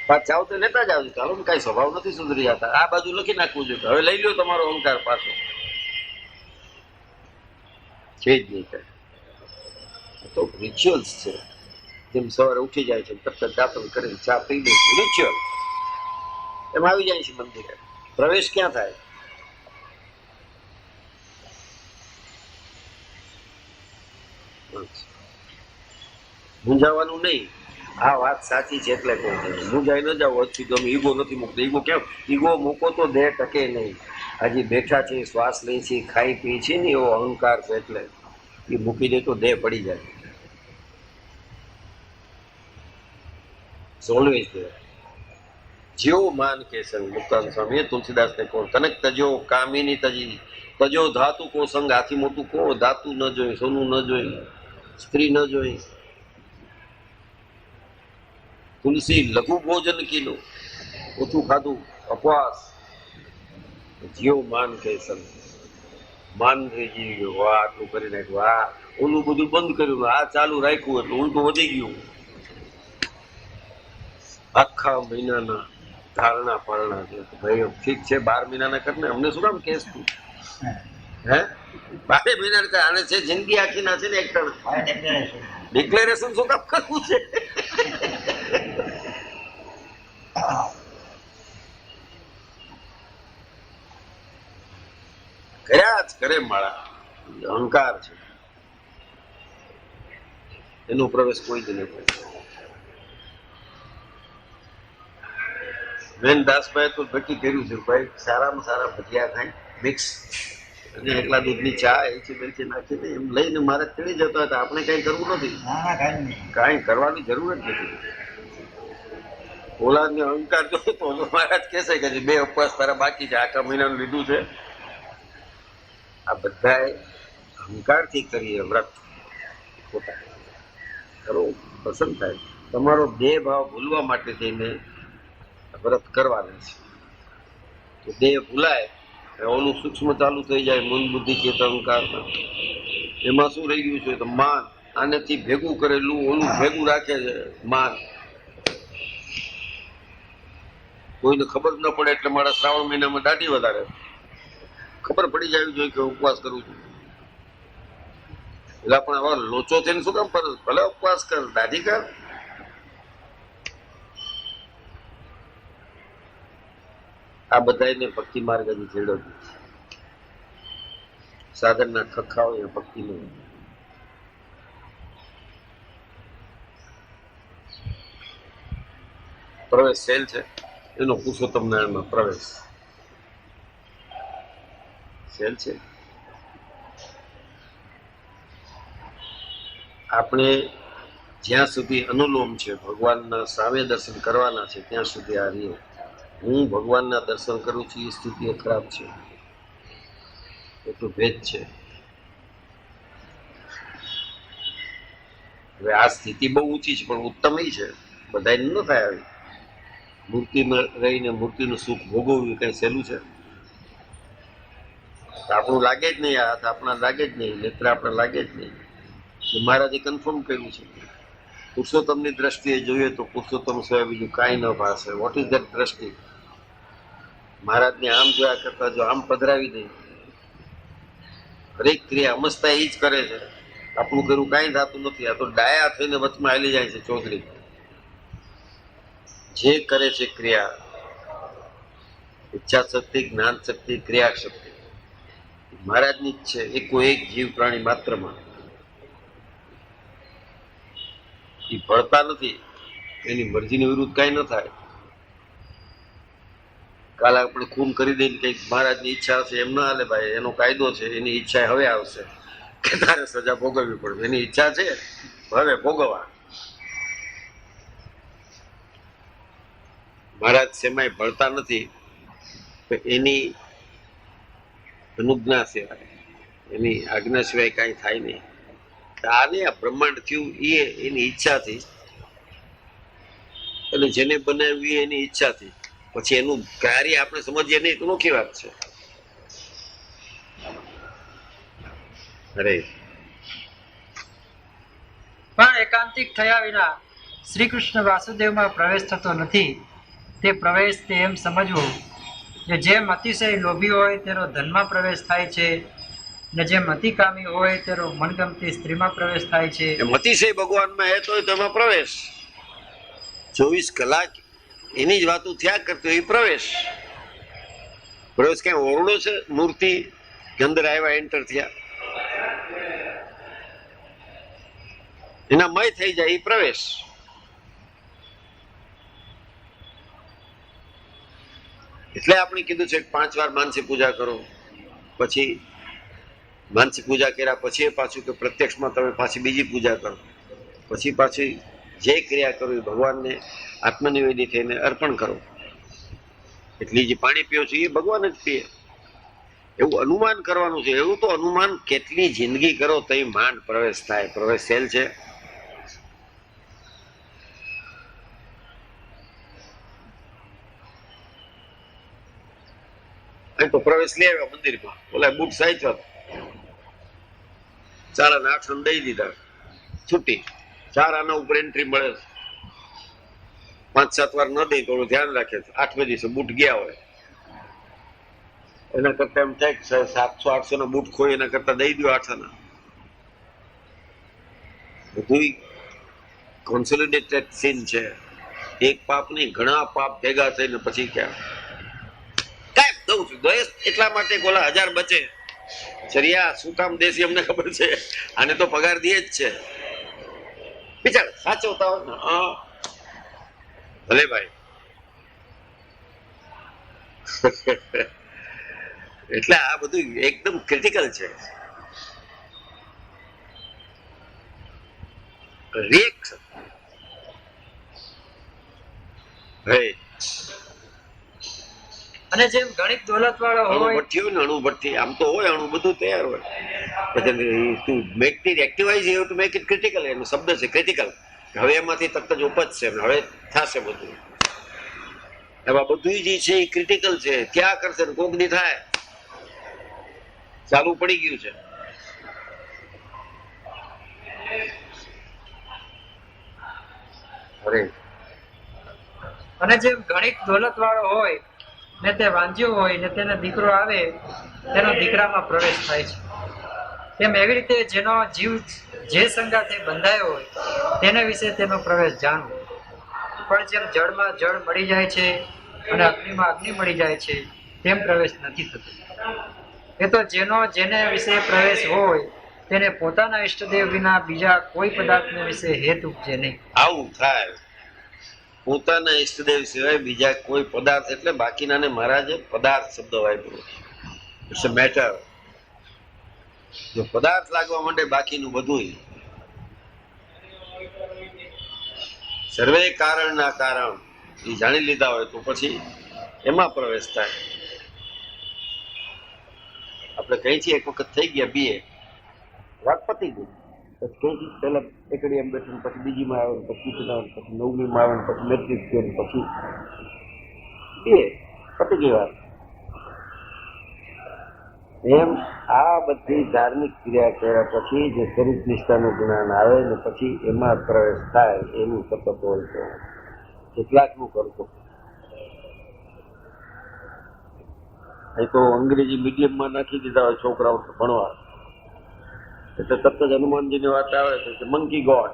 પાછ જાવ તો લેતા જાવ, ચાલો ને કઈ સ્વભાવ નથી સુધરી જતા. આ બાજુ લખી નાખવું જોઈએ હવે લઈ લ્યો તમારો અહંકાર પાછો. છે જ નહીં કઈ. તો રિચ્યુઅલ્સ છે. જેમ સવારે ઉઠી જાય છે તરત દાંતણ કરીને ચા પી લે છે, રિચ્યુઅલ એમ આવી જાય છે મંદિરે. પ્રવેશ ક્યાં થાય? મૂંઝાવાનું નહીં. આ વાત સાચી છે એટલે કહું છું, મૂંઝાઈ ન જાવ. હજી તમે ઈગો નથી મૂકતો. ઈગો કેમ? ઈગો મૂકો તો દેહ ટકે નહીં. હજી બેઠા છે, શ્વાસ લે છે, ખાઈ પી છે ને એવો અહંકાર છે, એટલે એ મૂકી દે તો દેહ પડી જાય. ઓલવેઝ દેર. જેવો માન કે સંગ મુક્તાન સ્વામી તુલસીદાસને કહો, કનક તજો કામિની તજી, તજો ધાતુ કો સંગ. હાથી મોટું કો ધાતુ ન જોઈ, સોનું ન જોઈ, સ્ત્રી ન જોઈ. તુલસી લઘુ ભોજન કીધું, ઓછું ખાધું, અપવાસ. જીવ માન કે સંગ. માન થઈ ગયું, વાહ આટલું કરી નાખ્યું, આ ઓલું બધું બંધ કર્યું, આ ચાલુ રાખ્યું એટલે ઉલટું વધી ગયું. આખા મહિનાના ધારણા પારણા છે. ભાઈ ઠીક છે 12 મહિનાના કરીને અમને શું કામ કેસ તું? હે 12 મહિના આને છે જિંદગી આખી ના છે ને એક ડિક્લેરેશન શું કામ કરવું છે? કર્યા જ કરે માળા. અહંકાર છે એનો પ્રવેશ કોઈ જ નહીં થાય. બેન દાસભાઈ તો નક્કી કર્યું છે ભાઈ સારામાં સારા ભજીયા ખાય મિક્સ અને એકલા દૂધની ચા એલચી બેલચી નાખીને એમ લઈને મારે ચડી જતા હતા. આપણે કઈ કરવું નથી, કાંઈ કરવાની જરૂર જ નથી. ઓલાદને અહંકાર જોયો તો મહારાજ કહેશે કે 2 ઉપવાસ તારા બાકી છે, આખા મહિનાનું લીધું છે. આ બધા અહંકારથી કરીએ વ્રત પોતા કરો પસંદ થાય. તમારો દેહ ભાવ ભૂલવા માટે થઈને વ્રત કરવાના છે. તો દેહ ભૂલાય ઓલું સૂક્ષ્મ ચાલુ થઈ જાય, મન બુદ્ધિ ચેત અહંકાર. એમાં શું રહી ગયું છે તો માન. આનેથી ભેગું કરેલું ઓલું ભેગું રાખે છે માન. કોઈને ખબર ન પડે એટલે મારા શ્રાવણ મહિનામાં દાઢી વધારે ખબર પડી જાય જોઈએ કે ઉપવાસ કરું છું. એટલે પણ હવે લોચો થઈને શું કામ ભલે ઉપવાસ કર, દાઢી કર. આ બધાને ભક્તિ માર્ગ હજી છેડો છે. સાધનના ખખા હોય એ ભક્તિ નહીં. પ્રવેશ સેલ છે એનો પુરુષોત્તમ નારાયણમાં પ્રવેશ સેલ છે. આપણે જ્યાં સુધી અનુલોમ છે ભગવાનના સામે દર્શન કરવાના છે ત્યાં સુધી આ રહીએ. હું ભગવાનના દર્શન કરું છું એ સ્થિતિ ખરાબ છે, એટલું ભેદ છે. હવે આ સ્થિતિ બહુ ઊંચી છે પણ ઉત્તમ છે, બધાને ન થાય. આવી મૂર્તિમાં રહીને મૂર્તિનું સુખ ભોગવવું કઈ સહેલું છે? આપણું લાગે જ નહીં, હાથ આપણા લાગે જ નહીં, નેત્ર આપણા લાગે જ નહીં. મહારાજે કન્ફર્મ કર્યું છે પુરુષોત્તમની દ્રષ્ટિએ જોઈએ તો પુરુષોત્તમ સિવાય બીજું કાંઈ ન ભાષે. વોટ ઇઝ ધેટ દ્રષ્ટિ? મહારાજને આમ જોયા કરતા જો આમ પધરાવી દે, હરેક ક્રિયા અમસ્તા એ જ કરે છે. આપણું કર્યું કાંઈ થતું નથી. આ તો ડાયા થઈને વચમાં હાલી જાય છે ચૌધરી. જે કરે છે ક્રિયા, ઈચ્છા શક્તિ, જ્ઞાન શક્તિ, ક્રિયા શક્તિ મહારાજની જ છે, એકો એક જીવ પ્રાણી માત્રમાં. એ ભળતા નથી, એની મરજીની વિરુદ્ધ કાંઈ ન થાય. કાલે આપણે ખૂન કરી દઈને કઈક મહારાજની ઈચ્છા હશે એમ ના હાલે ભાઈ. એનો કાયદો છે, એની ઈચ્છા હવે આવશે કે તારે સજા ભોગવવી પડે. એની ઈચ્છા છે હવે ભોગવવા. મહારાજ સેમાય ભળતા નથી, એની અનુજ્ઞા સિવાય, એની આજ્ઞા સિવાય કાંઈ થાય નહીં. આને આ બ્રહ્માંડ થયું એ એની ઈચ્છાથી, અને જેને બનાવ્યું એની ઈચ્છાથી. પછી એનું કાર્ય આપણે સમજીએ નહીં તો નોખી વાત છે. અરે પણ એકાંતિક થયા વિના શ્રી કૃષ્ણ વાસુદેવમાં પ્રવેશ થતો નથી. તે પ્રવેશ તે એમ સમજવું કે જેમ અતિશય લોભી હોય તેનો ધનમાં પ્રવેશ થાય છે, ને જેમ અતિકામી હોય તેનો મનગમતી સ્ત્રીમાં પ્રવેશ થાય છે. એમ અતિશય ભગવાનમાં હેત હોય તો એમાં પ્રવેશ. 24 કલાક એની જ વાતો થયા કરતો એ પ્રવેશ. પ્રવેશ ક્યાં ઓરડો છે મૂર્તિ કે અંદર આવ્યા એન્ટર થયા? એના મય થઈ જાય એ પ્રવેશ. એટલે આપણે કીધું છે કે 5 વાર માનસી પૂજા કરો. પછી માનસી પૂજા કર્યા પછી પાછું કે પ્રત્યક્ષમાં તમે પાછી બીજી પૂજા કરો. પછી પાછી જે ક્રિયા કરો એ ભગવાનને આત્મનિવેદી થઈને અર્પણ કરો. એટલે જે પાણી પીઓ છો એ ભગવાન જ પીએ એવું અનુમાન કરવાનું છે. એવું તો અનુમાન કેટલી જિંદગી કરો તો એ માંડ પ્રવેશ થાય. પ્રવેશ સેલ છે. તો પ્રવેશ લઈ આવ્યા મંદિરમાં, ઓલા બુટ સાચવા 4 આના 8 દઈ દીધા, છૂટી. 4 આના ઉપર એન્ટ્રી મળે. 5-7 વાર ન દઈ થોડું ધ્યાન રાખે. 8મે દિવસે બુટ ગયા હોય. એના કરતા એમ થાય કે 700-800 ના બુટ ખોઈ એના કરતા દઈ દો 8 આના. બધું કોન્સોલિડેટેડ સીન છે. એક પાપ નહીં, ઘણા પાપ ભેગા થઈને પછી ક્યાં કાંઈ દઉં છું. દ્વેષ એટલા માટે ગોલા 1000 બચે. ચરિયા શું કામ દેશી અમને ખબર છે. આને તો પગાર દે જ છે. બિચાર સાચવતા હોય ને. ભલે ભાઈ. એટલે આ બધું એકદમ ક્રિટિકલ છે. રિએક્શન. અને જેમ ગણિત દોલત વાળો હોય, અણુભઠ્ઠી હોય ને, અણુભઠ્ઠી આમ તો હોય, અણુ બધું તૈયાર હોય. પછી to make it activize, you to make it critical. એનો શબ્દ છે ક્રિટિકલ. હવે એમાંથી તરત જ ઉપજશે, હવે થશે બધું. એમાં બધું જે છે એ ક્રિટિકલ છે. ક્યાં કરશે ને કોક દી થાય. ચાલુ પડી ગયું છે. અરે અને જેમ ગણિત દોલત વાળો હોય ને તે વાંજ્યો હોય ને તેને દીકરો આવે તેનો દીકરામાં પ્રવેશ થાય છે, તેમ એવી રીતે જેનો જીવ જે સંગાથે બંધાયો હોય તેને વિશે તેનો પ્રવેશ જાણવો. પણ જેમ જળમાં જળ મળી જાય છે અને અગ્નિમાં અગ્નિ મળી જાય છે તેમ પ્રવેશ નથી થતો. એ તો જેને વિશે પ્રવેશ હોય તેને પોતાના ઈષ્ટદેવ વિના બીજા કોઈ પદાર્થને વિશે હેત ઉપજે નહીં. આવું થાય. પોતાના ઈષ્ટદેવ સિવાય બીજા કોઈ પદાર્થ, એટલે બાકીનાને મહારાજે પદાર્થ શબ્દ વાપર્યો. It's a matter. જો પદાર્થ લાગવા માંડે બાકીનું બધું સર્વે કારણના કારણ એ જાણી લીધા હોય તો પછી એમાં પ્રવેશ થાય. આપણે કહીએ છીએ એક વખત થઈ ગયા BA, વાત પતી ગઈ. પછી પેલા એકડી એમ બેઠું, પછી બીજીમાં આવે, પછી પછી 9મીમાં આવે, પછી મેટ્રિક થયો, પછી BA, પતી ગઈ વાત. એમ આ બધી ધાર્મિક ક્રિયા કર્યા પછી જે સ્વરૂપ નિષ્ઠાનું જ્ઞાન આવે ને પછી એમાં પ્રવેશ થાય. એનું સતત હોય તો કેટલાકનું કરતો અહીં તો અંગ્રેજી મીડિયમમાં નાખી દીધા હોય છોકરાઓ ભણવા, એટલે તરત જ હનુમાનજીની વાત આવે છે મંકી ગોડ,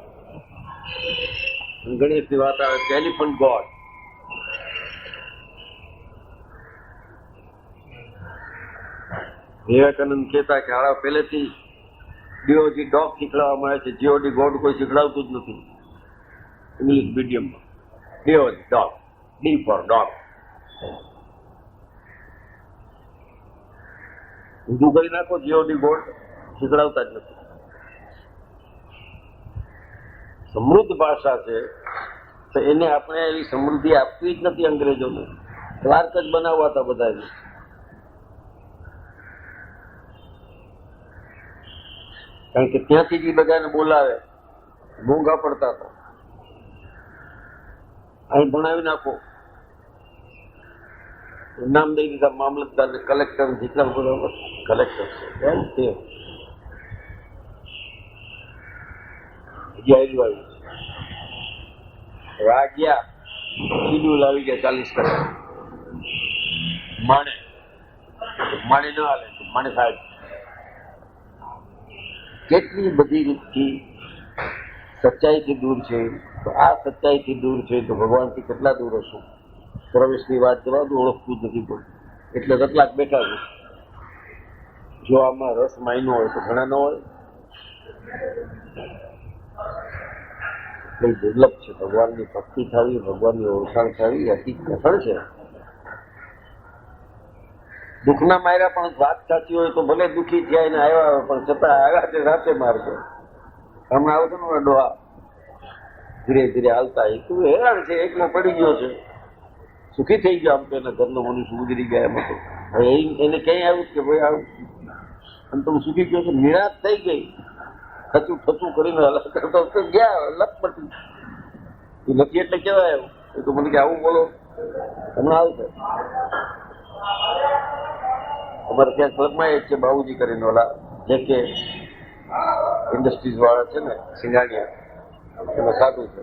ગણેશની વાત આવે છે એલિફન્ટ ગોડ. વિવેકાનંદ કહેતા કે હાડા પહેલેથી ડીઓજી ડોગ શીખડાવવામાં આવે છે, જીઓડી ગોડ કોઈ શીખડાવતું જ નથી ઇંગ્લિશ મીડિયમમાં. D O G dog, D for dog. ઊંધું કરી નાખો, જીઓડી ગોડ શીખડાવતા જ નથી. સમૃદ્ધ ભાષા છે તો એને આપણે એવી સમૃદ્ધિ આપવી જ નથી અંગ્રેજોને. ક્લાર્ક જ બનાવવા હતા બધાને. કારણ કે ત્યાંથી જ બધાને બોલાવે, મોંઘા પડતા હતા. અહીં ભણાવી નાખો, નામ દઈ દીધા મામલતદાર ને કલેક્ટર, જેટલા બધા કલેક્ટર છે એમ તે આવ્યું. હવે આ ગયા શિડ્યુલ આવી ગયા 40 કલાક. માણે ન હાલે, માણે સાહેબ કેટલી બધી રીતથી સચ્ચાઈથી દૂર છે. તો આ સચ્ચાઈથી દૂર છે તો ભગવાનથી કેટલા દૂર હશું? પ્રવેશની વાત જવા દો, ઓળખતું જ નથી પડતું. એટલે રતલાક બેઠા છે. જો આમાં રસ માયનો હોય તો ઘણા ન હોય. એટલે દુર્લભ છે. ભગવાનની ભક્તિ થવી, ભગવાનની ઓળખાણ થવી અતિ કઠણ છે. દુઃખના માર્યા પણ વાત સાચી હોય તો ભલે દુઃખી થયા એને આવ્યા હોય, પણ છતાં આવ્યા છે રાતે માર્ગે. હમણાં આવતો ને ડોહા ધીરે ધીરે હાલતા, એ તું હેરાન છે, એકલો પડી ગયો છે, સુખી થઈ ગયો. આમ તો એના ઘરનો મનુષ્ય ગુજરી ગયા. એમ હતો. હવે એને કઈ આવ્યું કે ભાઈ આવું અને તમે સુખી ગયો છો, નિરાશ થઈ ગઈ. ખચું ખચું કરીને કરતો ગયા લપટી. એ નથી એટલે કેવાય એવું. એ તો મને કે આવું બોલો, હમણાં આવશે. અમારે ત્યાં ક્લબમાં એક છે બાબુજી કરીને, ઓલા જે કે ઇન્ડસ્ટ્રીઝ વાળા છે ને સિંગાણિયા, એમાં સાધુ છે.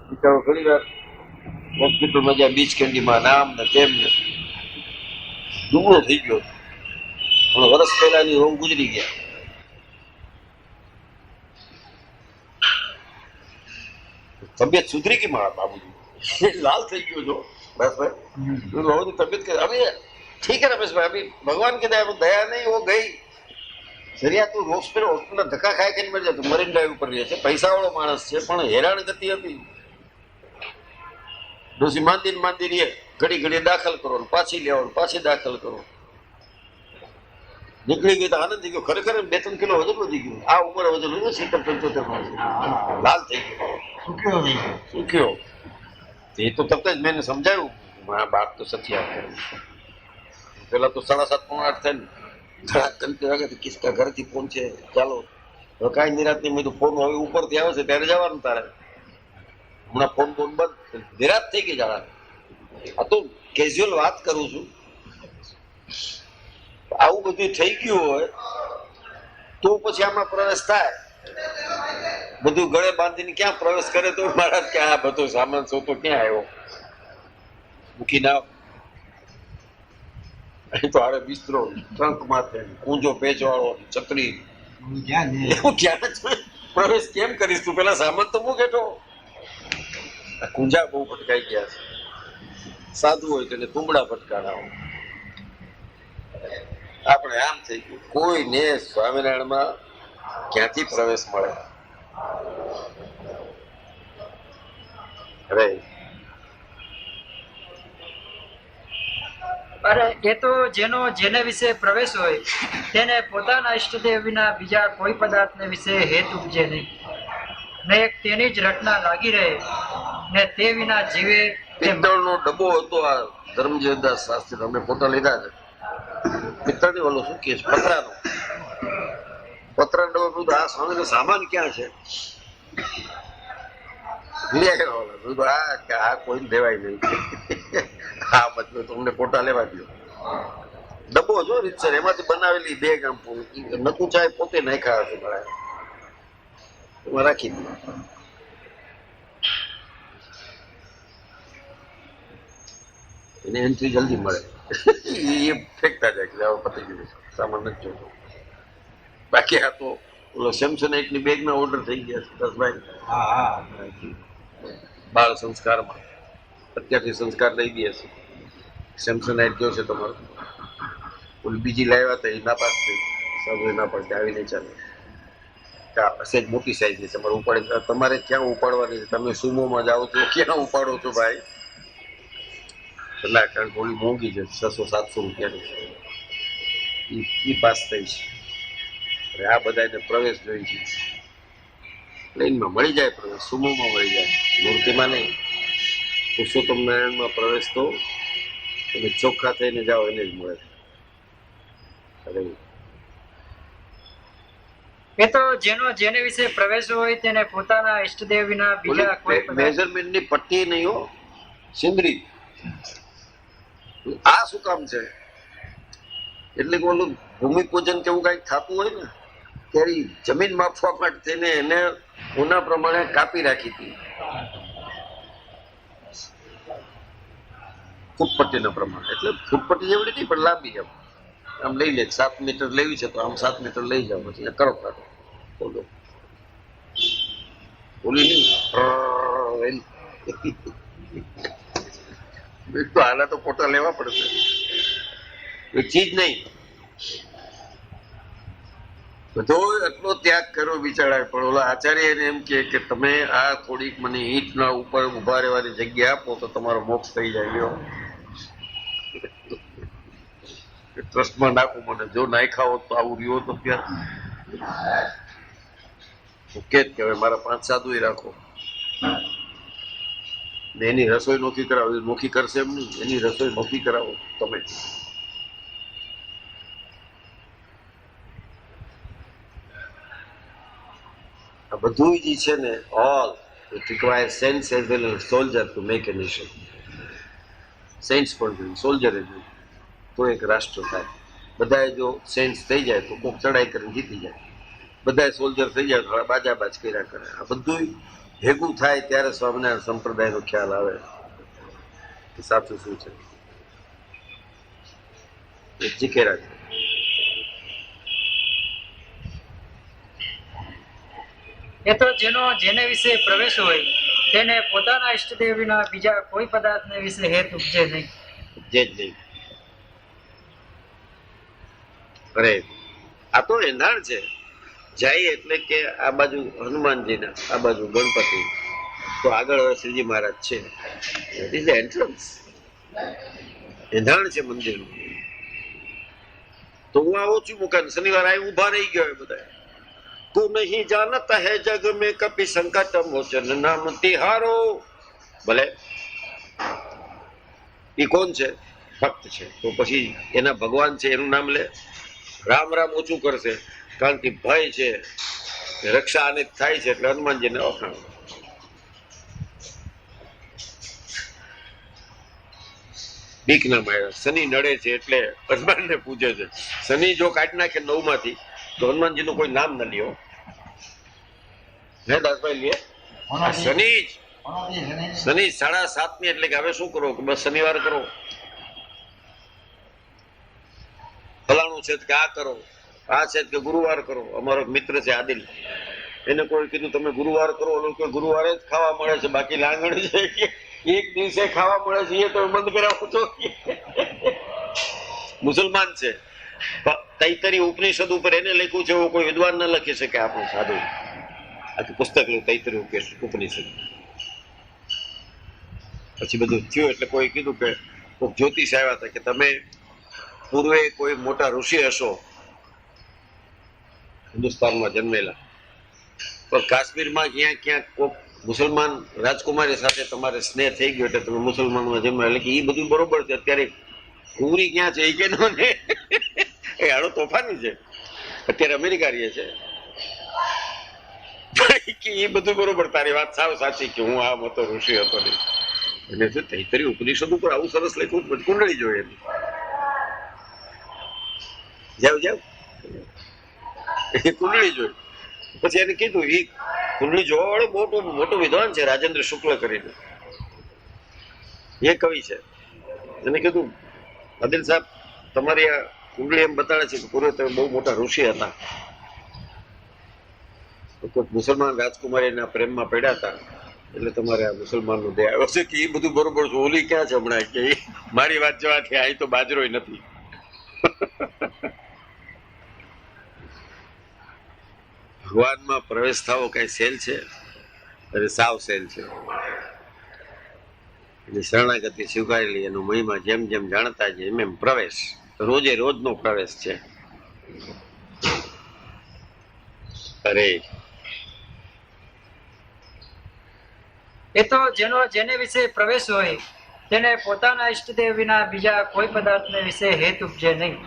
બિચારો ઘણી વાર હોસ્પિટલમાં જ્યાં બીચ કેન્ડીમાં નામ ને તેમ ને દુબળો થઈ ગયો. પણ વર્ષ પહેલાની રોગ ગુજરી ગયા. તબિયત સુધરી ગઈ મારા બાબુજી, લાલ થઈ ગયો છો બસ ભાઈ. તબિયત અभी ठीक है रमेश भाई, अभी भगवान की दया नहीं वो गई. સરિયા તું હોસ્પિટલ ધક્કા ખાય કે મરી જાય. મરીન ડ્રાઈવ ઉપર રહે છે, પૈસા વાળો માણસ છે, પણ હેરાન ગતિ હતી. ડોસી માંદી રહે, ઘડી ઘડી દાખલ કરો, પાછી લેવાનું, પાછી દાખલ કરો. નીકળી ગઈ તો આનંદ થઈ ગયો. ખરેખર 2-3 કિલો વજન વધી ગયું. આ ઉંમર વજન હોય 70-75 લાલ થઈ ગયો, સુખ્યો. એ તો તરત જ મેં સમજાવ્યું, મારા બાપ તો સત્યા. પેલા તો 7:30-8 થાય ને, ઘંટે વાગે તો કિસકા ઘરથી ફોન છે, ચાલો હવે કાંઈ નિરાત નહીં. મેં તો ફોન હવે ઉપરથી આવે છે ત્યારે જવાનું તારે. હમણાં ફોન બંધ, નિરાત થઈ ગઈ જાણા. આ તો કેઝ્યુઅલ વાત કરું છું. આવું બધું થઈ ગયું હોય તો પછી આમાં પ્રવેશ થાય. બધું ગળે બાંધીને ક્યાં પ્રવેશ કરે તો મહારાજ કે આ બધો સામાન સોતો ક્યાં આવ્યો મૂકી ના. અહીં તો હારે બિસ્તરો, ટ્રંક માથે, કુંજો પેચ વાળો, છત્રી, એવું ક્યાં પ્રવેશ કેમ કરીશ તું? પેલા સામાન તો મૂક હેઠો. કુંજા બહુ ભટકાઈ ગયા છે. સાધુ હોય તેને તુંબડા ભટકાડાવો. આપણે આમ થઈ ગયું. કોઈને સ્વામિનારાયણમાં ક્યાંથી પ્રવેશ મળે? અરે અરે એ તો જેને વિશે પ્રવેશ હોય તેને પોતાના ઈષ્ટદેવ વિના બીજા કોઈ પદાર્થને વિશે હેત ઉપજે નહીં, ને એક તેની જ રટના લાગી રહે, ને તે વિના જીવે. પિત્તળનો ડબ્બો હતો આ ધર્મજીવદાસ શાસ્ત્રી, અમે ફોટા લીધા છે. પિત્તળની ઓલો શું કે પતરાનો ડબ્બો. આ સ્વામીનો સામાન ક્યાં છે? આ કોઈ દેવાય નહીં. હા બધું તમને ફોટા લેવા દો. ડબ્બો જો રીતસર એમાંથી બનાવેલી બેગ, આમ નકું ચાય પોતે નાખ્યા હશે મારા, એમાં રાખી દો. એને એન્ટ્રી જલ્દી મળે. એ ફેંકતા જાય કે હવે પતી ગયું છે, સામાન નથી જોતો. બાકી આ તો ઓલો સેમસોનાઇટની બેગના ઓર્ડર થઈ ગયા છે દસભાઈ. હા હા બાળ સંસ્કારમાં અત્યારથી સંસ્કાર લઈ દે છે. સેમસોનાઇટ જો છે તમારું, ઓલી બીજી લાવ્યા હતા એ નાપાસ થઈ, સાબુ ના પડે આવી નહીં ચાલે. સહેજ મોટી સાઈઝ છે તમારે ઉપાડી, તમારે ક્યાં ઉપાડવાની છે? તમે સુમોમાં જાઓ છો, ક્યાં ઉપાડો છો ભાઈ? એટલે કારણ કે ઓલી મોંઘી છે, 600-700 રૂપિયાની એ પાસ થઈ છે. હવે આ બધાને પ્રવેશ જોઈ છે, પ્લેનમાં મળી જાય પ્રવેશ, સુમોમાં મળી જાય, મૂર્તિમાં નહીં. પુરુષોત્તમ નારાયણમાં પ્રવેશ તો તમે ચોખ્ખા થઈને જાઓ એને જ મળે. અરે એ તો જેને વિશે પ્રવેશ હોય તેને પોતાના ઈષ્ટદેવ વિના બીજા કોઈ પદાર્થ- મેઝરમેન્ટની પટ્ટી નહીં હો, સિંદરી. આ શું કામ છે? એટલે કે ઓલું ભૂમિપૂજન કેવું કઈક થતું હોય ને ત્યારે જમીન માપવા માટે થઈને એને ઉના પ્રમાણે કાપી રાખી હતી, ફૂટપટ્ટીના પ્રમાણે. એટલે ફૂટપટ્ટી જેવડી નહીં પણ લાંબી, આમ લઈ લે 7 મીટર લેવી છે તો આમ 7 મીટર લઈ જાવ, પછી કરો કાઢો બોલો બોલી નહીં તો આના તો ફોટા લેવા પડશે. એ ચીજ નહીં, બધો એટલો ત્યાગ કર્યો બિચારા. પણ ઓલા આચાર્ય એને એમ કે તમે આ થોડીક મને ઈંટના ઉપર ઉભા રહેવાની જગ્યા આપો તો તમારો મોક્ષ થઈ જાય. લ્યો ટ્રસ્ટમાં નાખું મને, જો નાખ્યા હોત તો આવું રહ્યો તો ક્યાં કે હવે મારા 5 સાધુ રાખો ને એની રસોઈ નોખી કરાવો. એ નોખી કરશે એમ નહીં, એની રસોઈ નોખી કરાવો તમે. આ બધું જે છે ને, all it require sense as well as soldier to make A nation. Sense પણ જોઈએ, સોલ્જર જોઈએ તો એક રાષ્ટ્ર થાય. બધાએ જો સેન્સ થઈ જાય તો કોઈક ચડાઈ કરીને જીતી જાય, બધા સોલ્જર થઈ જાય તો બાજાબાજ કર્યા કરે. આ બધું ભેગું થાય ત્યારે સ્વામિનારાયણ સંપ્રદાયનો ખ્યાલ આવે કે સાચું શું છે. એ જીખેરા છે. એ તો જેને વિશે પ્રવેશ હોય તેને પોતાના ઈષ્ટદેવ વિના બીજા કોઈ પદાર્થને વિશે હેત ઉપજે નહીં. જે જ નહીં. અરે આ તો એંધાણ છે. જાય એટલે કે આ બાજુ હનુમાનજીના, આ બાજુ ગણપતિ, તો આગળ હવે શ્રીજી મહારાજ છે. It is entrance. એંધાણ છે મંદિરનું. તો હું આવું છું મુકાન શનિવાર આવી ઉભા રહી ગયો બધા. તું નહીં જાનતા હે જગ મેં કપી સંકટ મોચન નામ તિહારો. ભલે એ કોણ છે? ભક્ત છે. તો પછી એના ભગવાન છે એનું નામ લે. રામ રામ ઓછું કરશે કારણ કે ભય છે, રક્ષા આને થાય છે એટલે હનુમાનજીને વખાણ. બીક ના માર્યા. શનિ નડે છે એટલે હનુમાનને પૂજે છે. શનિ જો કાઢી નાખે 9 માંથી તો હનુમાનજીનું કોઈ નામ ન લ્યો. હે દાસભાઈ લે શનિ જ. શનિ 7.5 એટલે કે હવે શું કરો કે બસ શનિવાર કરો, ફલાણું છે કે આ કરો, આ છે કે ગુરુવાર કરો. અમારો મિત્ર છે આદિલ, એને કોઈ કીધું તમે ગુરુવાર કરો, ઓલું કે ગુરુવારે જ ખાવા મળે છે, બાકી લાંગણ છે કે એક દિવસે ખાવા મળે છે એ તો બંધ કરાવું તો. મુસલમાન છે, તૈતરી ઉપનિષદ ઉપર એને લખ્યું છે, એવું કોઈ વિદ્વાન ન લખી શકે. આપણું સાધુ આખી પુસ્તક તૈતરી ઉપનિષદ. પછી બધું થયું એટલે કોઈ કીધું કે કોઈ જ્યોતિષ આવ્યા હતા કે તમે પૂર્વે કોઈ મોટા ઋષિ હશો હિન્દુસ્તાનમાં જન્મેલા, પણ કાશ્મીરમાં ક્યાંક કોઈક મુસલમાન રાજકુમારી સાથે તમારે સ્નેહ થઈ ગયો એટલે તમે મુસલમાનમાં જન્મ્યા. એટલે કે એ બધું બરોબર છે. અત્યારે કુંવરી ક્યાં છે એ કે નો ને એ હાડો તોફાની છે, અત્યારે અમેરિકા રહે છે કે એ બધું બરોબર, તારી વાત સાવ સાચી કે હું આ મોટો ઋષિ હતો નહીં. અને તૈતરી ઉપનિષદ ઉપર આવું સરસ લખ્યું, કુંડળી જોઈએ એની. જાવ એ કુંડળી જોઈ. પછી એને કીધું એ કુંડળી જોવા વાળો મોટો વિદ્વાન છે રાજેન્દ્ર શુક્લ કરીને, એ કવિ છે. એને કીધું આદિલ સાહેબ, તમારી આ કુંડળી એમ બતાડે છે કે પૂર્વે તમે બહુ મોટા ઋષિ હતા. તો કોઈક મુસલમાન રાજકુમારીના પ્રેમમાં પડ્યા હતા એટલે તમારે આ મુસલમાનનો દે આવ્યો છે કે એ બધું બરોબર છે. ઓલી ક્યાં છે હમણાં કે મારી વાત જવાથી અહીં તો બાજરોય નથી. ભગવાનમાં પ્રવેશ થવો કઈ સેલ છે? અરે સાવ સેલ છે. એની શરણાગતિ સ્વીકારેલી, એનો મહિમા જેમ જેમ જાણતા જાય એમ એમ પ્રવેશ રોજે રોજનો પ્રવેશ છે. અરે એ તો જેને વિશે પ્રવેશ હોય તેને પોતાના ઈષ્ટદેવ વિના બીજા કોઈ પદાર્થને વિશે હેત ઉપજે નહીં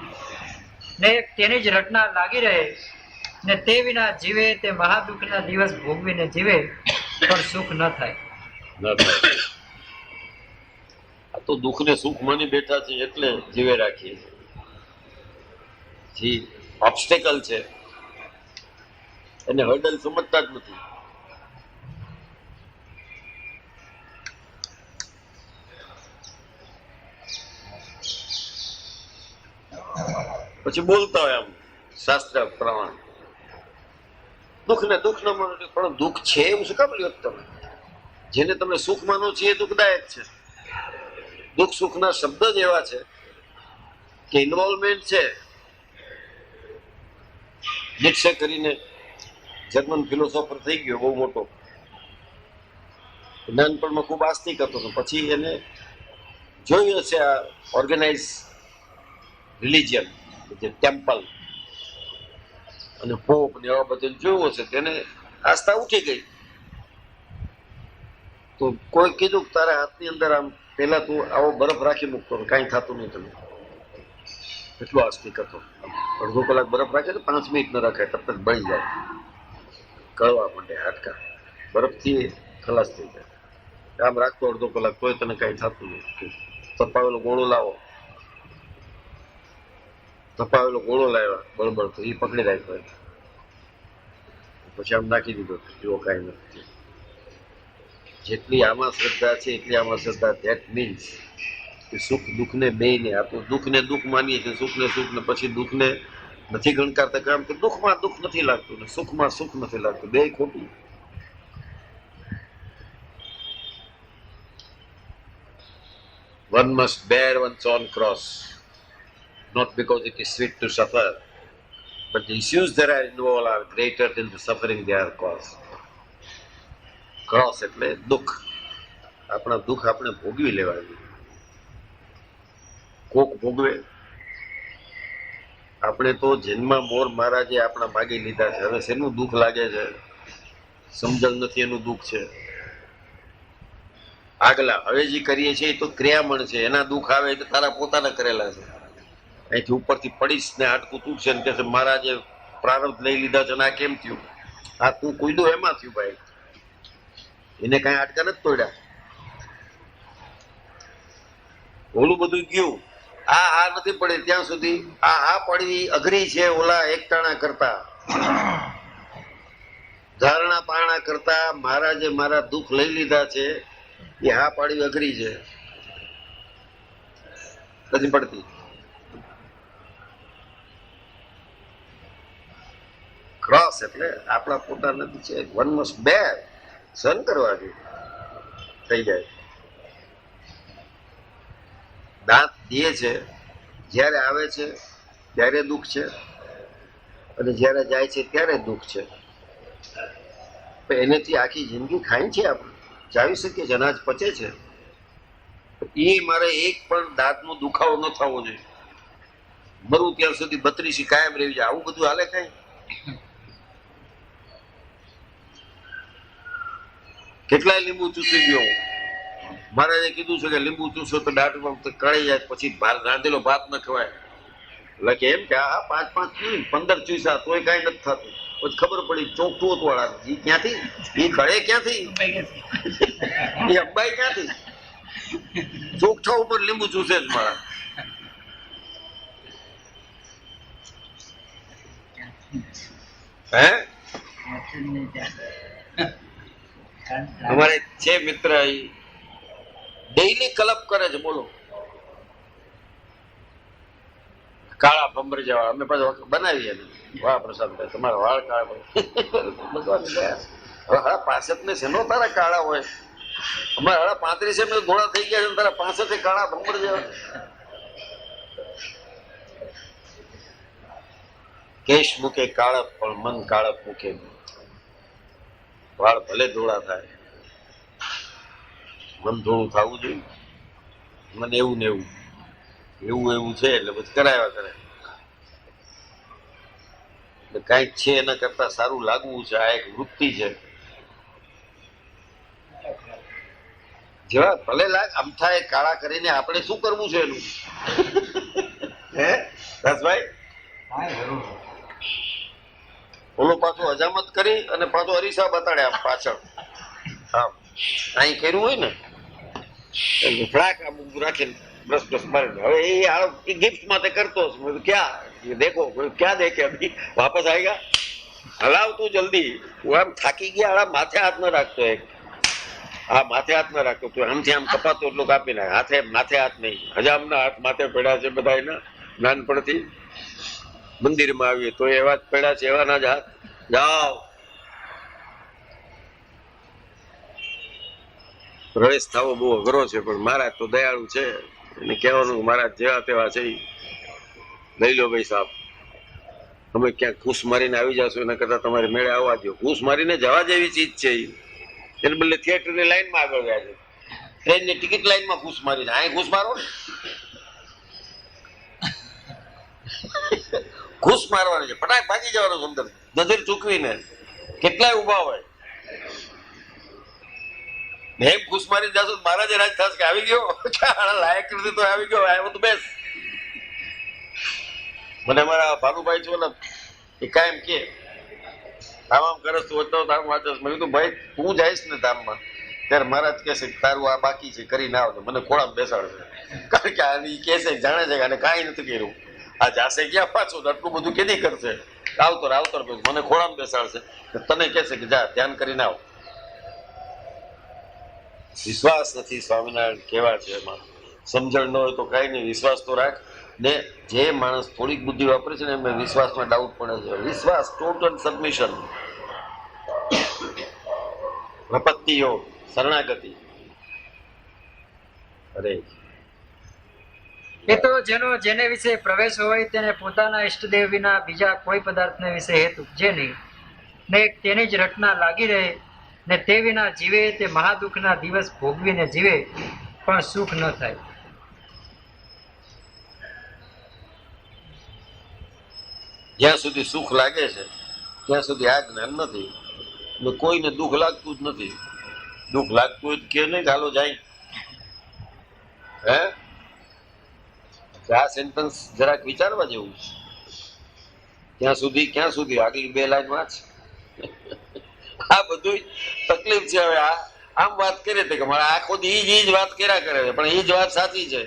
ને તેની જ રચના લાગી રહે ને તે વિના જીવે તે મહાદુઃખના દિવસ ભોગવીને જીવે પણ સુખ ન થાય. ન થાય. આ તો દુઃખને સુખ માની બેઠા છે એટલે જીવે રાખીએ છીએ. જે ઓબ્સ્ટેકલ છે એને હર્ડલ સમજતા જ નથી. પછી બોલતા હોય આમ શાસ્ત્ર પ્રમાણે દુઃખને દુઃખ ન માનો, પણ દુઃખ છે એવું શું કામ લ્યો તમે? જેને તમે સુખ માનો છો એ દુઃખદાયક છે. દુઃખ સુખના શબ્દ જ એવા છે કે ઇન્વોલ્વમેન્ટ છે. નિત્સે કરીને જર્મન ફિલોસોફર થઈ ગયો બહુ મોટો, નાનપણમાં ખૂબ આસ્તિક હતો, પછી એને જોયું હશે આ ઓર્ગેનાઇઝ રિલિજિયન, જે ટેમ્પલ અને પોપ ને એવા બધું જોયું હશે, તેને આસ્થા ઉઠી ગઈ. તો કોઈ કીધું કે તારા હાથની અંદર આમ પેલા તું આવો બરફ રાખી મૂકતો, કાંઈ થતું નહીં તમે. એટલો આસ્તિક હતો. અડધો કલાક બરફ રાખે તો 5 મિનિટ ન રાખાય, તબ તક બળી જાય, કળવા માંડે હાડકા, બરફથી ખલાસ થઈ જાય. આમ રાખતો અડધો કલાક તોય તને કાંઈ થતું નહીં. તપાવેલો ગોળો લાવો, તપાવેલો ગોળો લાવ્યા બળબળ તો એ પકડી રાખ્યો, પછી આમ નાખી દીધો, જુઓ કાંઈ નથી. જેટલી આમાં શ્રદ્ધા છે એટલી આમાં શ્રદ્ધા. ધેટ મીન્સ કે સુખ દુઃખને બેયને, આ તો દુઃખને દુઃખ માનીએ છીએ, સુખને સુખ, ને પછી દુઃખને નથી ગણકારતા. કામ કે દુઃખમાં દુઃખ નથી લાગતું ને સુખમાં સુખ નથી લાગતું, બે ખોટું. One must bear one's own cross, not because it is sweet to suffer, but the issues that are involved are greater than the suffering they are caused. Cross એટલે દુઃખ. આપણા દુઃખ આપણે ભોગવી લેવા જોઈએ. કોક ભોગવે. આપણે તો જન્મ મોર મહારાજે આપણા ભાગી લીધા છે. હવે શેનું દુઃખ લાગે છે? સમજણ નથી એનું દુઃખ છે. આગલા હવે જે કરીએ છીએ એ તો ક્રિયામણ છે. એના દુઃખ આવે તો તારા પોતાના કરેલા છે. અહીંથી ઉપરથી પડીશ ને હાડકું તૂટશે ને કે મહારાજે પ્રારબ્ધ લઈ લીધા છે ને આ કેમ થયું? આ તું કુદો એમાં થયું ભાઈ, એને કઈ હાડકા નથી તોડ્યા. ઓલું બધું ગયું, આ નથી પડે ત્યાં સુધી આ પડવી અઘરી છે. ઓલા એકટાણા કરતા, ધારણા પારણા કરતા મહારાજે મારા દુઃખ લઈ લીધા છે એ હા પાડવી અઘરી છે, નથી પડતી. ક્રોસ એટલે આપણા પોતાના છે. વન મસ્ટ બેર, સહન કરવાથી થઈ જાય. દાંત દે છે, જ્યારે આવે છે ત્યારે દુઃખ છે અને જ્યારે જાય છે ત્યારે દુઃખ છે. એનેથી આખી જિંદગી ખાઈ છે, આપણે ચાવી શકીએ છીએ, અનાજ પચે છે. એ મારે એક પણ દાંતનો દુખાવો ન થવો જોઈએ. મરું ત્યાં સુધી 32 કાયમ રહેવી જાય. આવું બધું હાલે કઈ? કેટલાય લીંબુ ચૂસી ગયો. મહારાજે કીધું છે કે લીંબુ ચૂસો તો દાંતમાં કળી જાય, પછી રાંધેલો ભાત ન ખવાય. એટલે કે એમ કે આ 5 15 ચૂસા તોય કઈ નથી થતું. પછી ખબર પડી ચોખ્ઠું હતું વાળા. એ ક્યાંથી? એ કળે ક્યાંથી? એ અંબાઈ ક્યાંથી? ચોખ્ઠા ઉપર લીંબુ ચૂસે જ મારા. હે અમારે છે મિત્ર, ડેઈલી કલપ કરે છે. બોલો, ભમર જેવા. અમે પાછું બનાવીએ ને, વાહ પ્રસાદભાઈ તમારા વાળ કાળા હોય. ભગવાન દયા. હવે હાડા 65 ને શેનો તારા કાળા હોય? અમારે હાડા 35 ને ધોળા થઈ ગયા છે, તારા 65 કાળા ભમર જેવા. કેશ મૂકે કાળપ પણ મન કાળપ મૂકે. વાળ ભલે ધોળા થાય, મન ધોળું થવું જોઈએ. મને એવું ને એવું છે એટલે પછી કરાવ્યા કરે. એટલે કાંઈક છે એના કરતા સારું લાગવું છે. આ એક વૃત્તિ છે. જેવા ભલે લાગ અમથા એ કાળા કરીને આપણે શું કરવું છે એનું? હે દાસભાઈ? હા જરૂર. ઓલો પાછો હજામત કરી અને પાછો અરીસા બતાડે આમ પાછળ. આમ અહીં કર્યું હોય ને એટલે ફ્લાક આમ રાખીને બ્રશ મારીને હવે એ ગિફ્ટ માટે કરતો હશે. મેં કીધું, ક્યાં ये देखो क्या देखे अभी वापस आएगा, हलाव तू जल्दी. वो आम થાકી ગયા. આડા માથે હાથ ન રાખતો. એક આ માથે હાથ ન રાખતો. તું આમથી આમ કપાતો એટલું કાપી નાખ. હાથે માથે હાથ નહીં. હજામના હાથ માથે પડ્યા છે બધા એના. નાનપણથી મંદિરમાં આવીએ તો એવા જ પડ્યા છે, એવાના જ હાથ. જાઓ પ્રવેશ થવો બહુ અઘરો છે, પણ મહારાજ તો દયાળુ છે. એને કહેવાનું મહારાજ જેવા તેવા છે લઈ લો ભાઈ સાહેબ. તમે ક્યાંક ઘૂસ મારીને આવી જશો એના કરતા તમારે મેળે આવવા દો. ઘૂસ મારીને જવા જેવી ચીજ છે એને બદલે થિયેટરની લાઈનમાં આગળ ગયા છે. ટ્રેનની ટિકિટ લાઈનમાં ઘૂસ મારીને અહીં ઘૂસ મારો ને. ઘૂસ મારવાની છે, પટાક ભાગી જવાનું અંદર નજર ચૂકવીને. કેટલાય ઉભા હોય એમ ઘૂસ મારીને જશો મહારાજે રાજ થશે કે આવી ગયો લાયક નથી તો આવી ગયો. આવ્યો તો બેસ. મને મારા ભાનુભાઈ છે ને એ કાયમ કે આમ કરે તું હતો આમ વાંચો. મેં કીધું ભાઈ તું જઈશ ને ધામમાં ત્યારે મહારાજ કહેશે તારું આ બાકી છે કરી ના આવતો. મને ખોળામાં બેસાડશે. કારણ કે આ કહેશે જાણે છે કે આને કાંઈ નથી કર્યું. આ જાશે ક્યાં પાછું આટલું બધું કેદી કરશે. આવતર મને ખોળામાં બેસાડશે. તને કહેશે કે જા ધ્યાન કરીને આવ. વિશ્વાસ નથી સ્વામિનારાયણ કેવા છે એમાં. સમજણ ન હોય તો કાંઈ નહીં, વિશ્વાસ તો રાખ. ને જે માણસ થોડીક બુદ્ધિ વાપરે છે ને એમને વિશ્વાસમાં ડાઉટ પડે છે. વિશ્વાસ ટોટલ સબમિશન, પ્રપત્તિ યોગ, શરણાગતિ. અરે એ તો જેને વિશે પ્રવેશ હોય તેને પોતાના ઈષ્ટદેવ વિના બીજા કોઈ પદાર્થને વિશે હેતુ જે નહીં ને તેની જ રટના લાગી રહે ને તે વિના જીવે તે મહાદુઃખના દિવસ ભોગવીને જીવે પણ સુખ ન થાય. જ્યાં સુધી સુખ લાગે છે ત્યાં સુધી આ જ્ઞાન નથી. ને કોઈને દુઃખ લાગતું જ નથી. દુઃખ લાગતું હોય કે નહીં ચાલો જાય. હે આ સેન્ટન્સ જરાક વિચારવા જેવું છે. ક્યાં સુધી આગલી 2 લાઈન વાંચ. આ બધું તકલીફ છે. હવે આમ વાત કરે કે મારા આખો દી એ જ વાત કર્યા કરે છે, પણ એ જ વાત સાચી છે.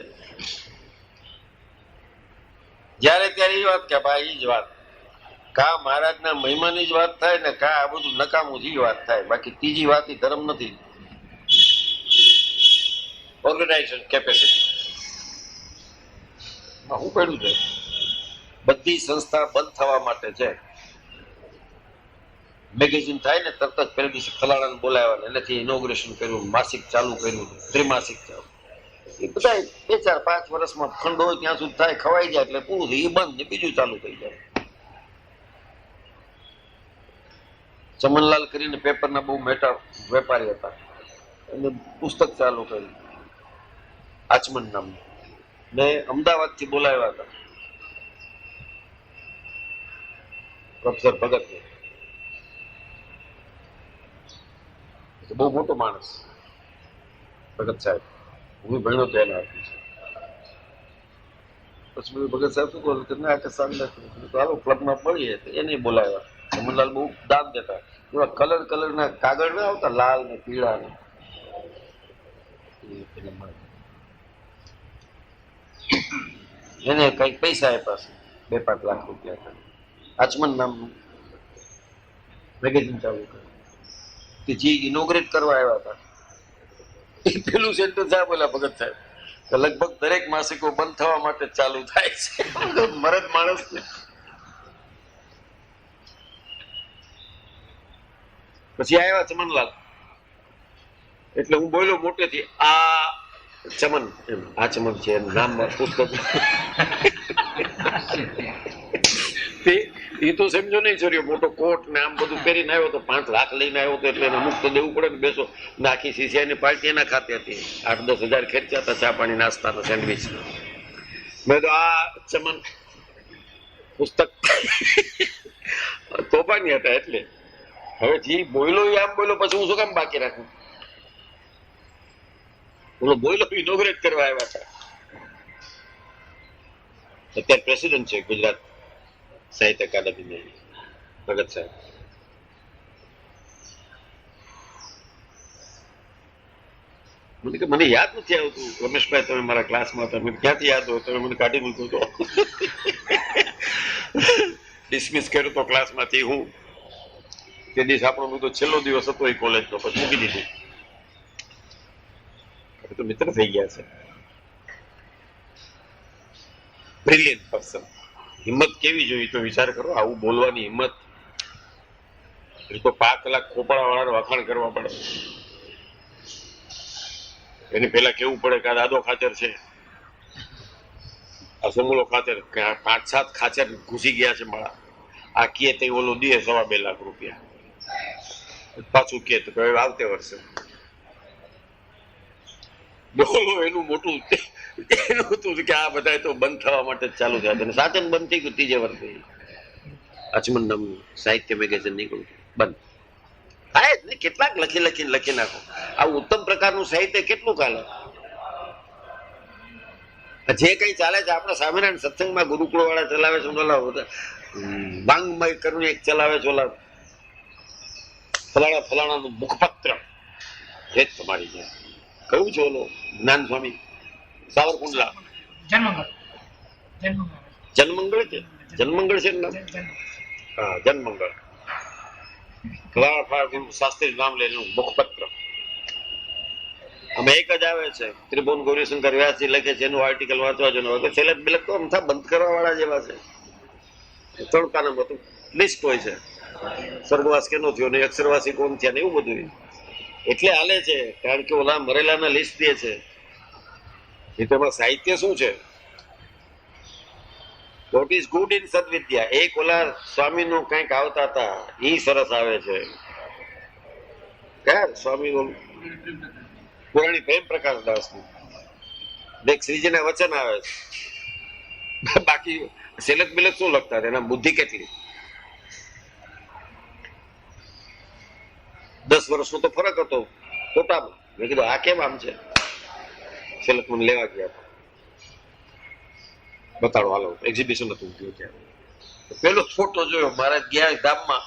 જયારે ત્યારે એ વાત કે ભાઈ એ જ વાત. કા મહારાજના મહિમાની જ વાત થાય ને કા આ બધું નકામું જ વાત થાય. બાકી ત્રીજી વાત એ ધર્મ નથી. ઓર્ગેનાઇઝેશન કેપેસિટી શું પડ્યું છે? બધી સંસ્થા બંધ થવા માટે છે. મેગેઝિન થાય ને તરત જ પહેલા દિવસે ફલાણાને બોલાવ્યા, એનાથી ઇનોગ્રેશન કર્યું, માસિક ચાલુ કર્યું, ત્રિમાસિક ચાલુ. એ બધા 2, 4, 5 વર્ષમાં ફંડ હોય ત્યાં સુધી થાય, ખવાઈ જાય એટલે પૂરું એ બંધ ને બીજું ચાલુ થઈ જાય. ચમનલાલ કરીને પેપરના બહુ મોટા વેપારી હતા. એને પુસ્તક ચાલુ કર્યું આચમન નામનું, ને અમદાવાદથી બોલાવ્યા હતા પ્રોફેસર ભગત. બહુ મોટો માણસ ભગત સાહેબ. હું ભણ્યો તો એના હાથમાં. પછી ભગત સાહેબ શું કહ્યું કે આ કસાન હાલો ક્લબમાં મળીએ. એને બોલાવ્યા. ચમનલાલ બહુ દાન દેતા. એવા કલરના કાગળ ના આવતા લાલ ને પીળા ને. એને કઈક પૈસા આપ્યા છે 2-5 લાખ રૂપિયા. આચમન નામનું મેગેઝિન ચાલુ કર્યું કે જે ઇનોગ્રેટ કરવા આવ્યા હતા એ પેલું સેન્ટર સાહેબ બોલ્યા ભગત સાહેબ તો લગભગ દરેક માસિકો બંધ થવા માટે ચાલુ થાય છે મરદ માણસ પછી આવ્યા ચમનલાલ એટલે હું બોલ્યો મોટેથી આ ચમન એમ આ ચમન છે એમ નામ પુસ્તક એ તો સમજો નહીં છોર્યો મોટો કોટ ને આમ બધું પહેરીને આવ્યો તો 5 લાખ લઈને આવ્યો તો એટલે એને મુક્ત દેવું પડે ને બેસો નાખી સીસીઆઈની પાર્ટી એના ખાતે હતી 8-10 હજાર ખર્ચ્યા હતા ચા પાણી નાસ્તા સેન્ડવીચ મેં તો આ ચમન પુસ્તક તોફાની હતા એટલે હવે જે બોયલો એ આમ બોલ્યો પછી હું શું કામ બાકી રાખું બોલો બોયલો ઇનોગ્રેટ કરવા આવ્યા હતા અત્યારે પ્રેસિડેન્ટ છે ગુજરાત સાહિત્ય અકાદમી ભગત સાહેબ મને યાદ નથી આવતું રમેશભાઈ તમે મારા ક્લાસમાં હતા મને ક્યાંથી યાદ હોય તમે મને કાઢી મૂક્યો તો ડિસમિસ કર્યો તો ક્લાસમાંથી હું તે દિવસ આપણો બધો છેલ્લો દિવસ હતો એ કોલેજનો પછી મૂકી દીધું હવે તો મિત્ર થઈ ગયા છે બ્રિલિયન્ટ પર્સન હિંમત કેવી જોઈએ તો વિચાર કરો આવું બોલવાની હિંમત એ તો 5 કલાક ખોપડા વાળા વખાણ કરવા પડે એને પેલા કેવું પડે કે આ દાદો ખાચર છે આ સમૂલો ખાચર 5-7 ખાચર ઘૂસી ગયા છે મારા આ કીએ તે ઓલો દે 2.5 લાખ રૂપિયા પાછું કે તો આવતે વર્ષે બોલો એનું મોટું એનું હતું કે આ બધા તો બંધ થવા માટે જ ચાલુ થયા અને સાચન બંધ થઈ ગયું 3 વર્ષે અચમન નામનું સાહિત્ય મેગેઝિન નીકળ્યું બંધ થાય જ ને કેટલાક લખી નાખો આ ઉત્તમ પ્રકારનું સાહિત્ય કેટલું ચાલે જે કઈ ચાલે છે આપણા સ્વામિનારાયણ સત્સંગમાં ગુરુકુળ વાળા ચલાવે છે વાંગમય કરું એક ચલાવે છે ઓલા ફલાણાનું મુખપત્ર એ જ તમારી છે કયું છે ઓલો જ્ઞાન સ્વામી સાવરકુંડલા જનમંગળ છે જનમંગળ છે નામ હા જનમંગળ શાસ્ત્રી નામ લેનું મુખપત્ર અમે એક જ આવે છે ત્રિભુવન ગૌરીશંકર વ્યાસજી લખે છે એનું આર્ટિકલ વાંચવા જવાનું છેલ્લે બિલક તો અમથા બંધ કરવા વાળા જેવા છે 3 પાનામાં બધું લિસ્ટ હોય છે સ્વર્ગવાસ કેનો થયો ને અક્ષરવાસી કોણ થયા ને એવું બધું એટલે હાલે છે કારણ કે ઓલા મરેલાના લિસ્ટ દે છે એ તેમાં સાહિત્ય શું છે what is good in Sadvidya એક ઓલા સ્વામીનું કંઈક આવતા હતા એ સરસ આવે છે કયા સ્વામી પુરાણી પ્રેમ પ્રકાશ દાસનું દેખ શ્રીજીના વચન આવે છે બાકી સિલક બિલક શું લખતા હતા એના બુદ્ધિ કેટલી 10 વર્ષનો તો ફરક હતો ફોટામાં મેં કીધું આ કેમ આમ છે સિલક મને લેવા ગયા બતાડો હાલો એક્ઝિબિશન હતું ત્યાં પેલો ફોટો જોયો મારા ગયા ગામમાં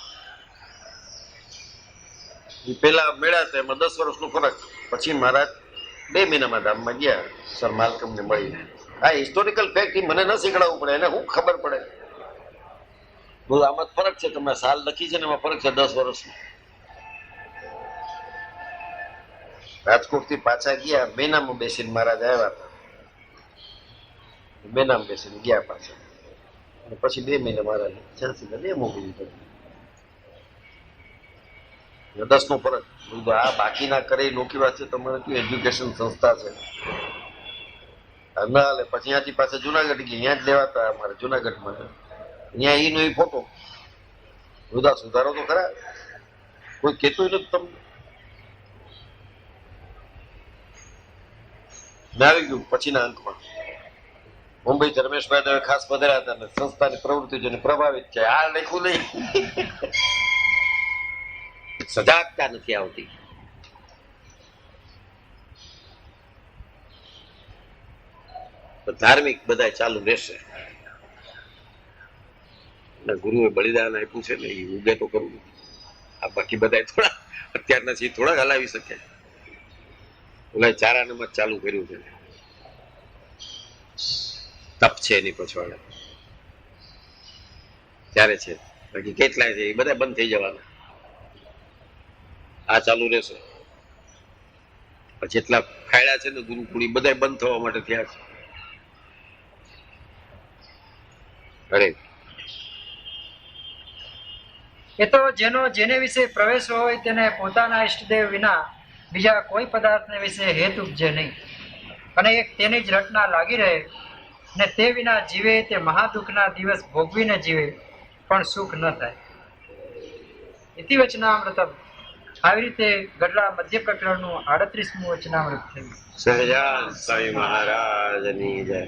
પેલા મેળા હતા એમાં 10 વર્ષનો ફરક પછી મહારાજ 2 મહિનામાં ધામમાં ગયા સર માલકમને મળીને આ હિસ્ટોરિકલ ફેક્ટ મને ન શીખડાવવું પડે એને શું ખબર પડે બોલો આમાં ફરક છે તમે સાલ લખી છે ને એમાં ફરક છે 10 વર્ષનો રાજકોટ થી પાછા ગયા મેનામાં બેસીને મહારાજ આવ્યા હતા મેનામાં બેસીને ગયા પાછા અને પછી 2 મહિના મહારાજ છેલ્સીને 2 મોકલી દીધું 10 નો ફરક આ બાકીના કરે નોકી વાત છે તમારે કયું એજ્યુકેશન સંસ્થા છે ના હાલે પછી ત્યાંથી પાછા જુનાગઢ ગયા અહીંયા જ લેવાતા અમારે જુનાગઢમાં અહીંયા એનો એ ફોટો બધા સુધારો તો ખરા કોઈ કહેતું નથી તમને આવી ગયું પછીના અંકમાં મુંબઈ ધર્મેશભાઈ ખાસ પધાર્યા હતા અને સંસ્થાની પ્રવૃત્તિ જોઈને પ્રભાવિત છે આ લખ્યું નહીં સજાગતા નથી આવતી ધાર્મિક બધા ચાલુ રહેશે ગુરુએ બલિદાન આપ્યું છે ને એ ઉગે તો કરવું આ બાકી બધા થોડા અત્યારના છે થોડા હલાવી શકે ઓલા ચારાનામાં ચાલુ કર્યું છે તપ છે એની પછવાડે ત્યારે છે બાકી કેટલાય છે એ બધા બંધ થઈ જવાના આ ચાલુ રહેશે આ જેટલા ખાયડા છે ને ગુરુકુળ એ બધા બંધ થવા માટે થયા છે. અરે એ તો જેને વિશે પ્રવેશ હોય તેને પોતાના ઈષ્ટદેવ વિના બીજા કોઈ પદાર્થને વિશે હેત ઉપજે નહીં, અને એક તેની જ રટના લાગી રહે ને તે વિના જીવે તે મહાદુઃખના દિવસ ભોગવીને જીવે પણ સુખ ન થાય. ઇતિ વચનામૃતમ. આવી રીતે ગઢડા મધ્ય પ્રકરણનું 38મું વચનામૃત થયું. સહજાનંદ સ્વામી મહારાજની જય.